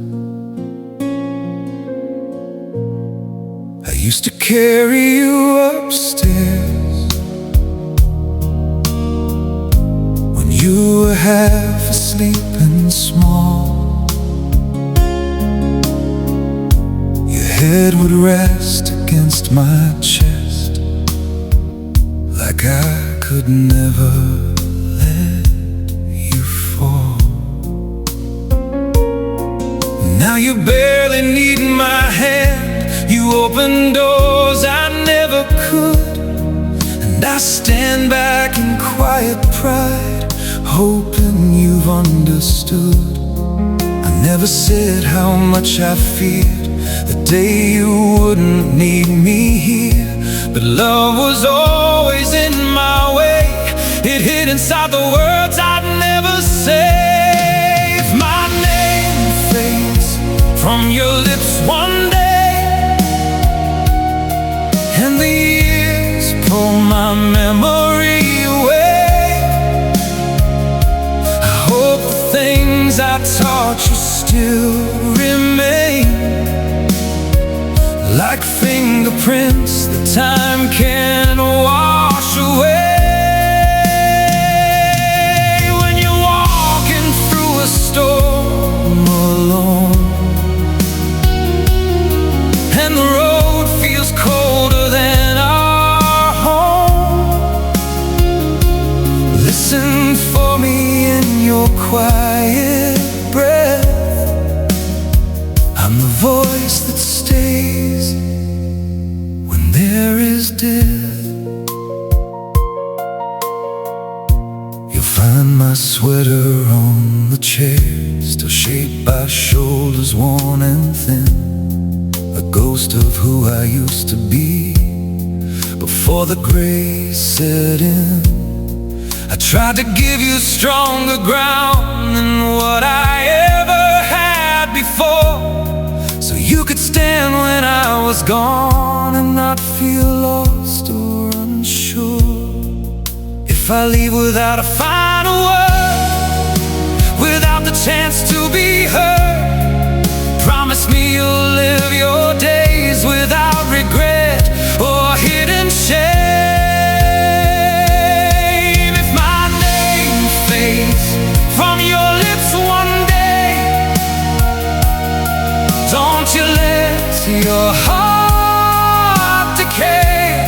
I used to carry you upstairs you were half asleep and small. Your head would rest against my chest, like I could never let you fall. Now you barely need my hand, you open doors I never could, and I stand back in quiet pride, hoping you've understood. I never said how much I feared the day you wouldn't need me here, but love was always in my way. It hid inside the words I'd never say. If my name fades from your lips one day, and the years pull my memory away, I hope the things I taught you still remain, like fingerprints that time can't wash away. When you're walking through a storm alone, and the road feels colder than our home, listen for me in your quiet breath. I'm the voice that stays when there is death. You'll find my sweater on the chair, still shaped by shoulders worn and thin, a ghost of who I used to be before the gray set in. I tried to give you stronger ground than what I ever had before, so you could stand when I was gone and not feel lost or unsure. If I leave without a final word, without the chance to be heard, promise me you'll live your days without regret or hidden shame. If my name fades from your lips one day, don't you let your heart decay.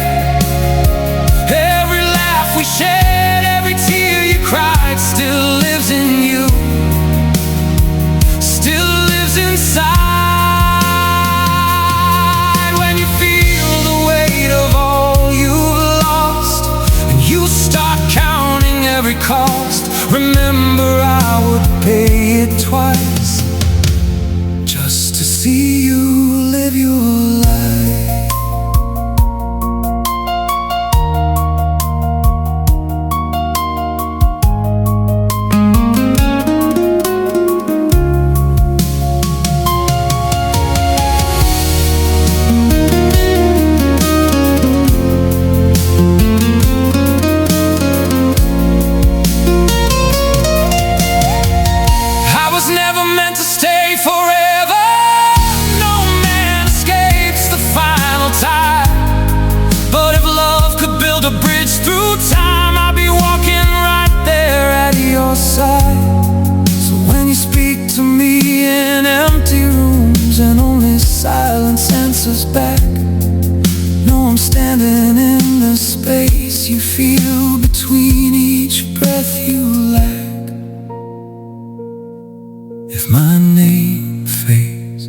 Every laugh we shared, every tear you cried still lives in you, still lives inside. When you feel the weight of all you've lost and you start counting every cost, remember I would pay it twice just to see you live your life. So when you speak to me in empty rooms and only silence answers back, know I'm standing in the space you feel between each breath you lack. If my name fades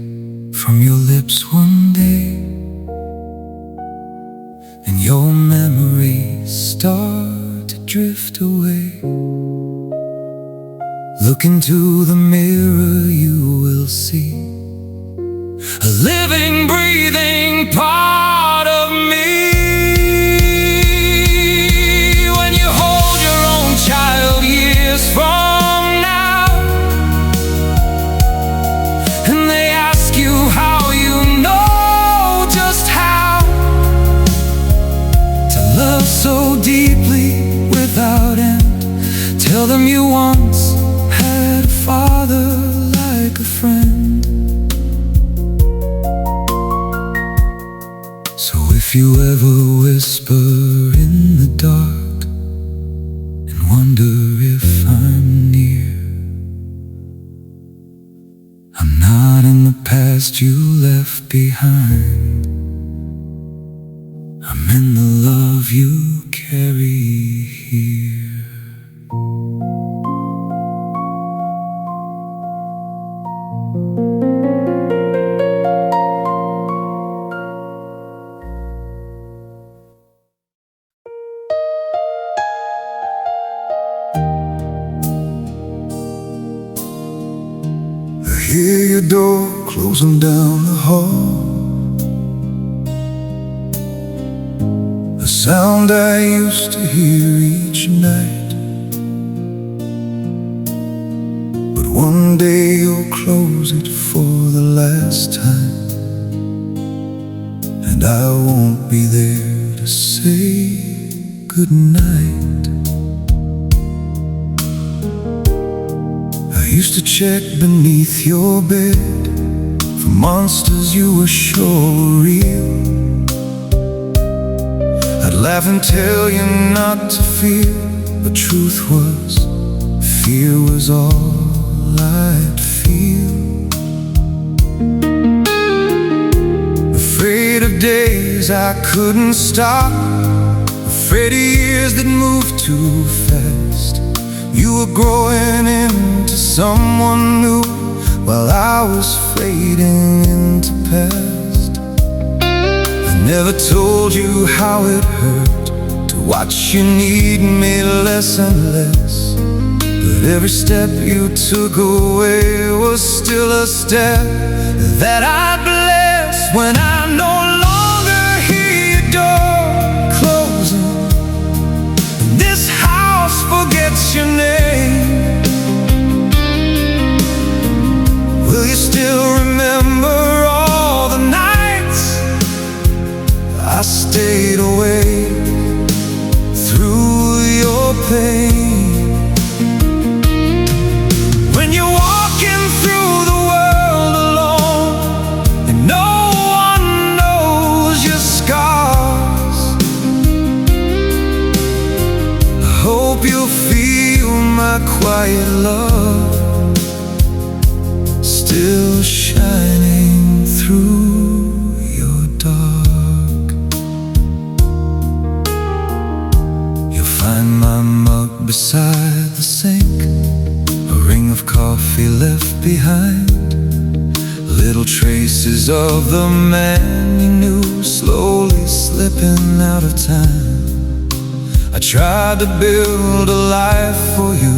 from your lips one day and your memories start to drift away, look into the mirror, you will see a living, breathing part of me. When you hold your own child years from now, and they ask you how you know just how to love so deeply without end, tell them you once had a father like a friend. So if you ever whisper in the dark and wonder if I'm near, I'm not in the past you left behind, I'm in the love you carry here. I hear your door closing down the hall, a sound I used to hear each night. But one day you'll close it for the last time, and I won't be there to say goodnight. I used to check beneath your bed for monsters you were sure were real. I'd laugh and tell you not to fear, but truth was, fear was all I'd feel. Afraid of days I couldn't stop, afraid of years that moved too fast. You were growing into someone new while I was fading into past. I never told you how it hurt to watch you need me less and less, but every step you took away was still a step that I bless. When I no longer hear your door closing, this house forgets quiet love still shining through your dark. You'll find my mug beside the sink, a ring of coffee left behind, little traces of the man you knew slowly slipping out of time. I tried to build a life for you,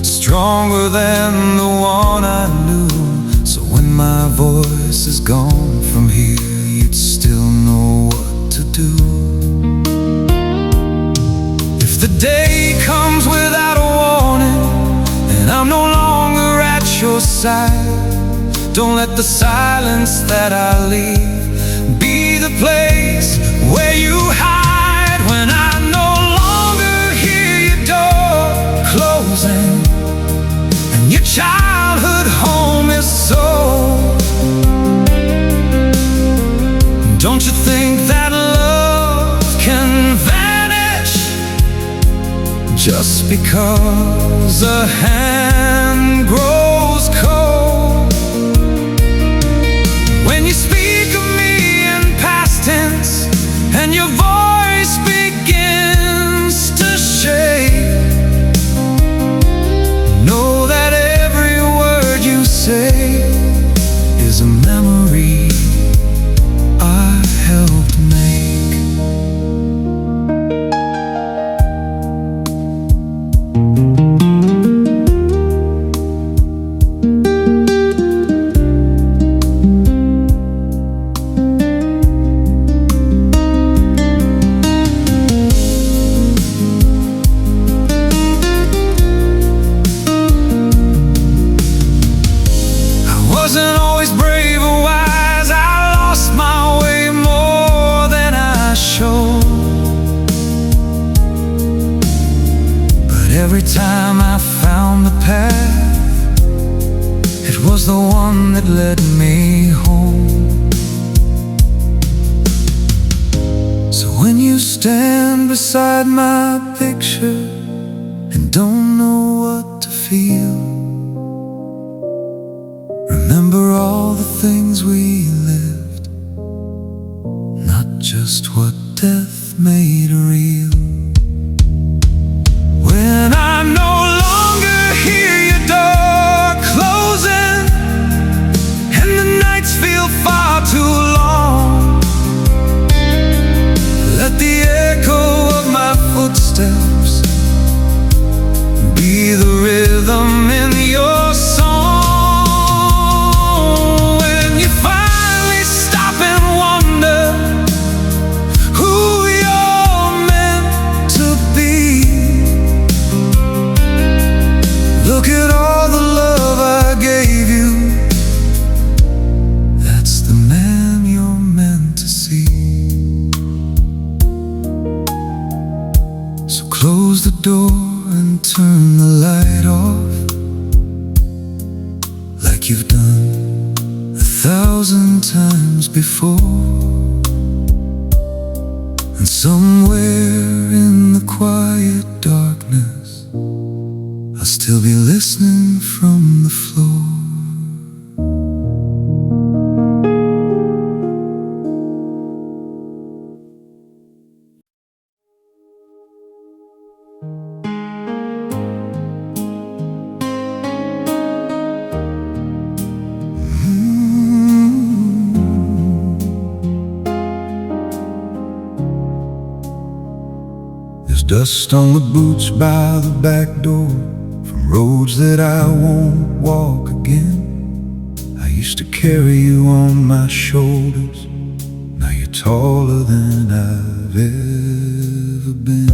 stronger than the one I knew, so when my voice is gone from here, you'd still know what to do. If the day comes without a warning and I'm no longer at your side, don't let the silence that I leave be the place where you hide. When I no longer hear your door closing and your childhood home is sold, don't you think that love can vanish just because a hand grows cold? When you speak of me in past tense and your voice begins to shake, know that every word you say is a memory I helped make. Wasn't always brave or wise, I lost my way more than I showed. But every time I found the path, it was the one that led me home. So when you stand beside my picture and don't know what to feel, remember all the things we lived, not just what death made real. When I no longer hear your door closing and the nights feel far too long, let the echo of my footsteps be the rhythm in your song. Look at all the love I gave you, that's the man you're meant to see. So close the door and turn the light off, like you've done 1,000 times before. And somewhere in the quiet darkness, I'll still be listening from the floor. There's dust on the boots by the back door, roads that I won't walk again. I used to carry you on my shoulders, now you're taller than I've ever been.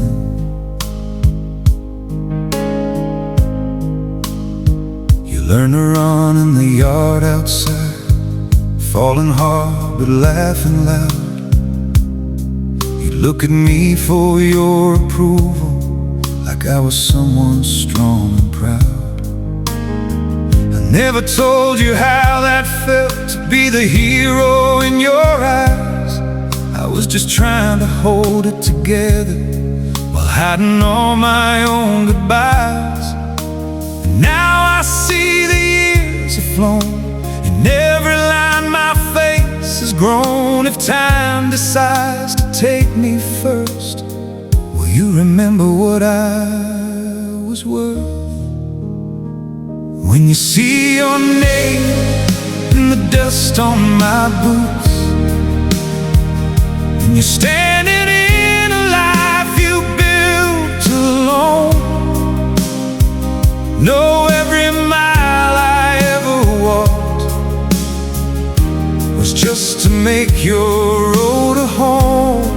You learn to run in the yard outside, falling hard but laughing loud. You look at me for your approval, like I was someone strong and proud. I never told you how that felt to be the hero in your eyes. I was just trying to hold it together while hiding all my own goodbyes. And now I see the years have flown, in every line my face has grown. If time decides to take me first, will you remember what I was worth? When you see your name in the dust on my boots, and you're standing in a life you built alone, know every mile I ever walked was just to make your road a home.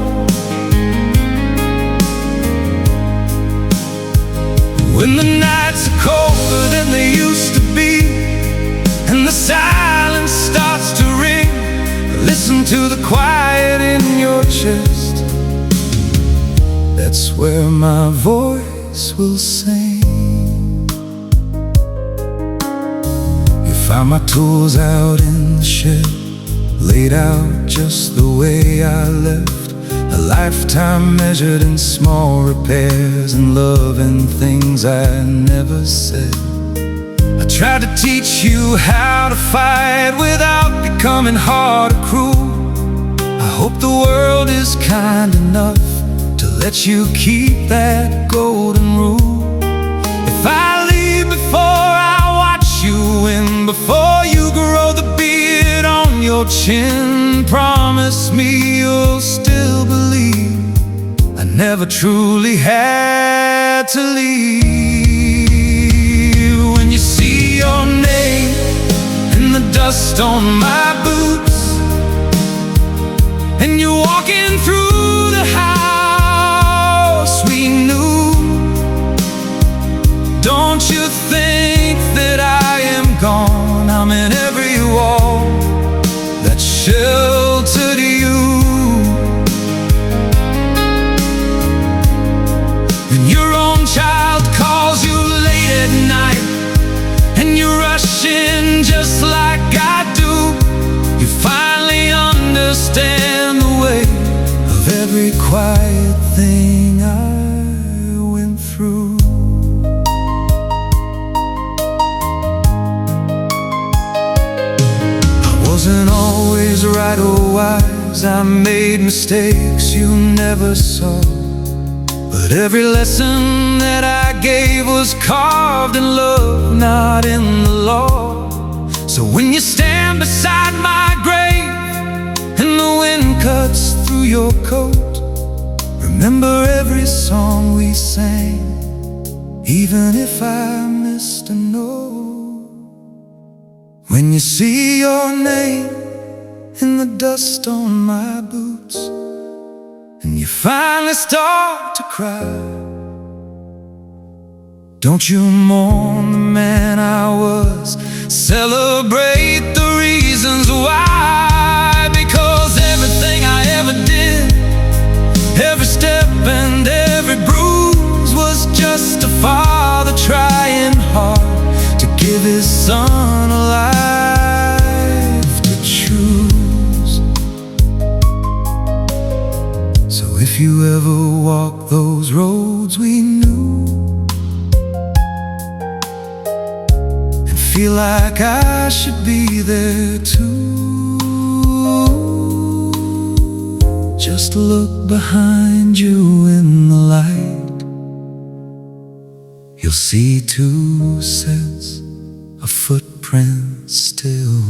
When the nights are colder than they used to be, and the silence starts to ring, listen to the quiet in your chest. That's where my voice will sing. You find my tools out in the shed, laid out just the way I left. A lifetime measured in small repairs and love and things I never said. I tried to teach you how to fight without becoming hard or cruel. I hope the world is kind enough to let you keep that golden rule. If I leave before I watch you win, before you grow the beard on your chin, promise me you'll still believe I never truly had to leave. When you see your name in the dust on my boots, and you're walking through the house we knew, don't you think that I am gone? I'm in every wall that sheltered you. When your own child calls you late at night, and you rush in just like I do, you finally understand the weight of every quiet thing I went through. I wasn't always right or wise, I made mistakes you never saw, but every lesson that I gave was carved in love, not in the law. So when you stand beside my grave and the wind cuts through your coat, remember every song we sang, even if I missed a note. When you see your name in the dust on my boots, and you finally start to cry, don't you mourn the man I was, celebrate the reasons why. Because everything I ever did, every step and every bruise, was just a father trying hard to give his son a life to choose. So if you ever walk those roads we knew, and feel like I should be there too, just look behind you in the light. You'll see two sets of footprints still.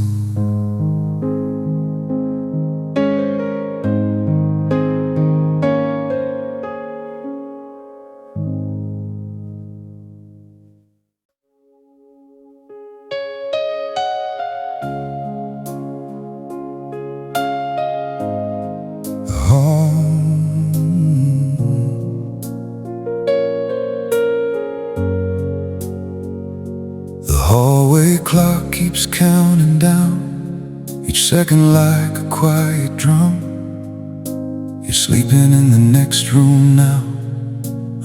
The hallway clock keeps counting down, each second like a quiet drum. You're sleeping in the next room now,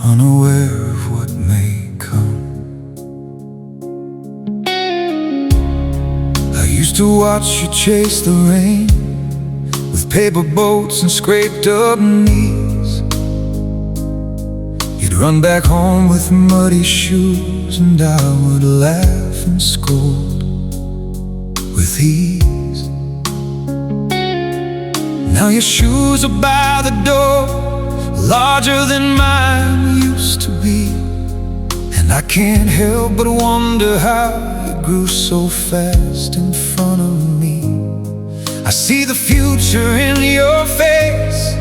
unaware of what may come. I used to watch you chase the rain with paper boats and scraped up knees. You'd run back home with muddy shoes, and I would laugh and scold with ease. Now your shoes are by the door, larger than mine used to be, and I can't help but wonder how you grew so fast in front of me. I see the future in your face,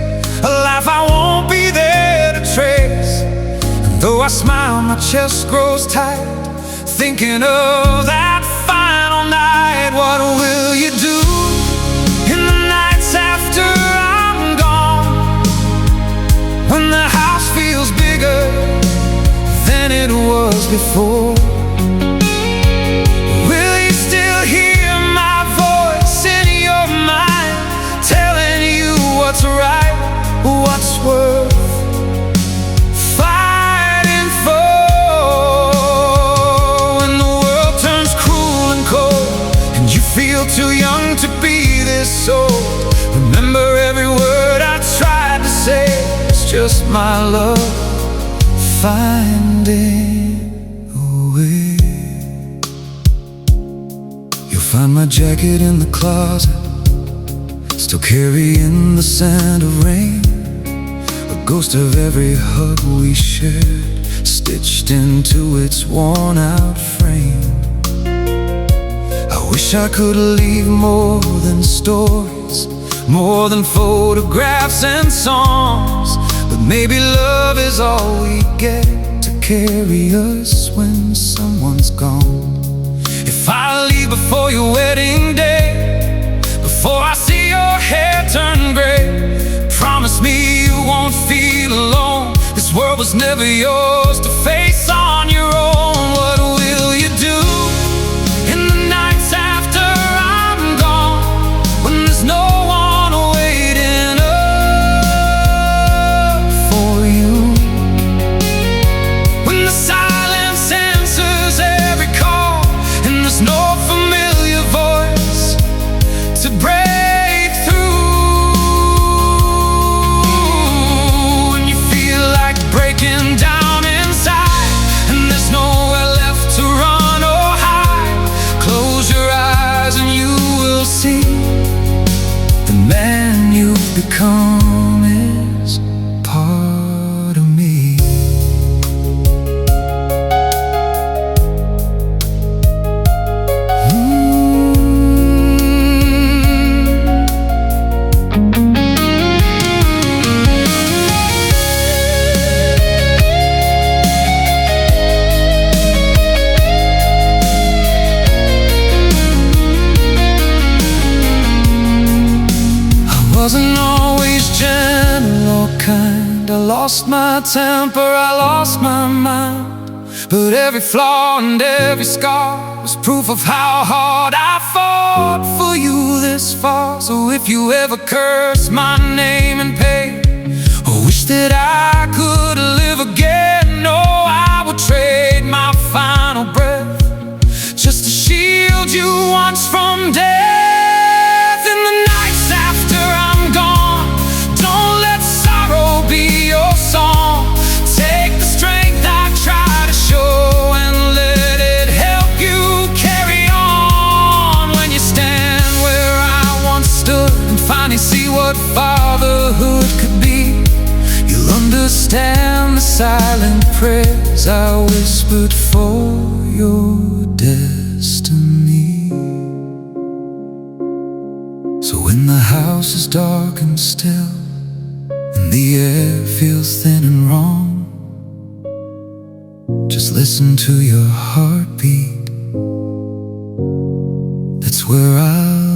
a life I won't be there to trace. And though I smile, my chest grows tight, thinking of that final night. What will you do in the nights after I'm gone, when the house feels bigger than it was before? Will you still hear my voice in your mind, telling you what's right, what's worth fighting for? When the world turns cruel and cold, and you feel too young to be this old, remember every word I tried to say. It's just my love finding a way. You'll find my jacket in the closet, still carrying the scent of rain, a ghost of every hug we shared, stitched into its worn-out frame. I wish I could leave more than stories, more than photographs and songs, but maybe love is all we get to carry us when someone's gone. If I leave before your wedding day, before I see your hair turn gray, promise me you won't feel alone. This world was never yours to face on your own. What will you do in the nights after I'm gone, when there's no one waiting up for you, when the silence answers every call, and there's no familiar voice to break through, when you feel like breaking down inside, and there's nowhere left to run or hide? Close your eyes and you will see the man you've become is part of me. Wasn't always gentle or kind. I lost my temper, I lost my mind, but every flaw and every scar was proof of how hard I fought for you this far. So if you ever curse my name in pain, or wish that I could live again, no, I would trade my final breath just to shield you once from death. In the nights after I'm gone, don't let sorrow be your song. Take the strength I try to show and let it help you carry on. When you stand where I once stood and finally see what fatherhood could be, you'll understand the silent prayers I whispered for your destiny. So when the house is dark and still, and the air feels thin and wrong, just listen to your heartbeat. That's where I'll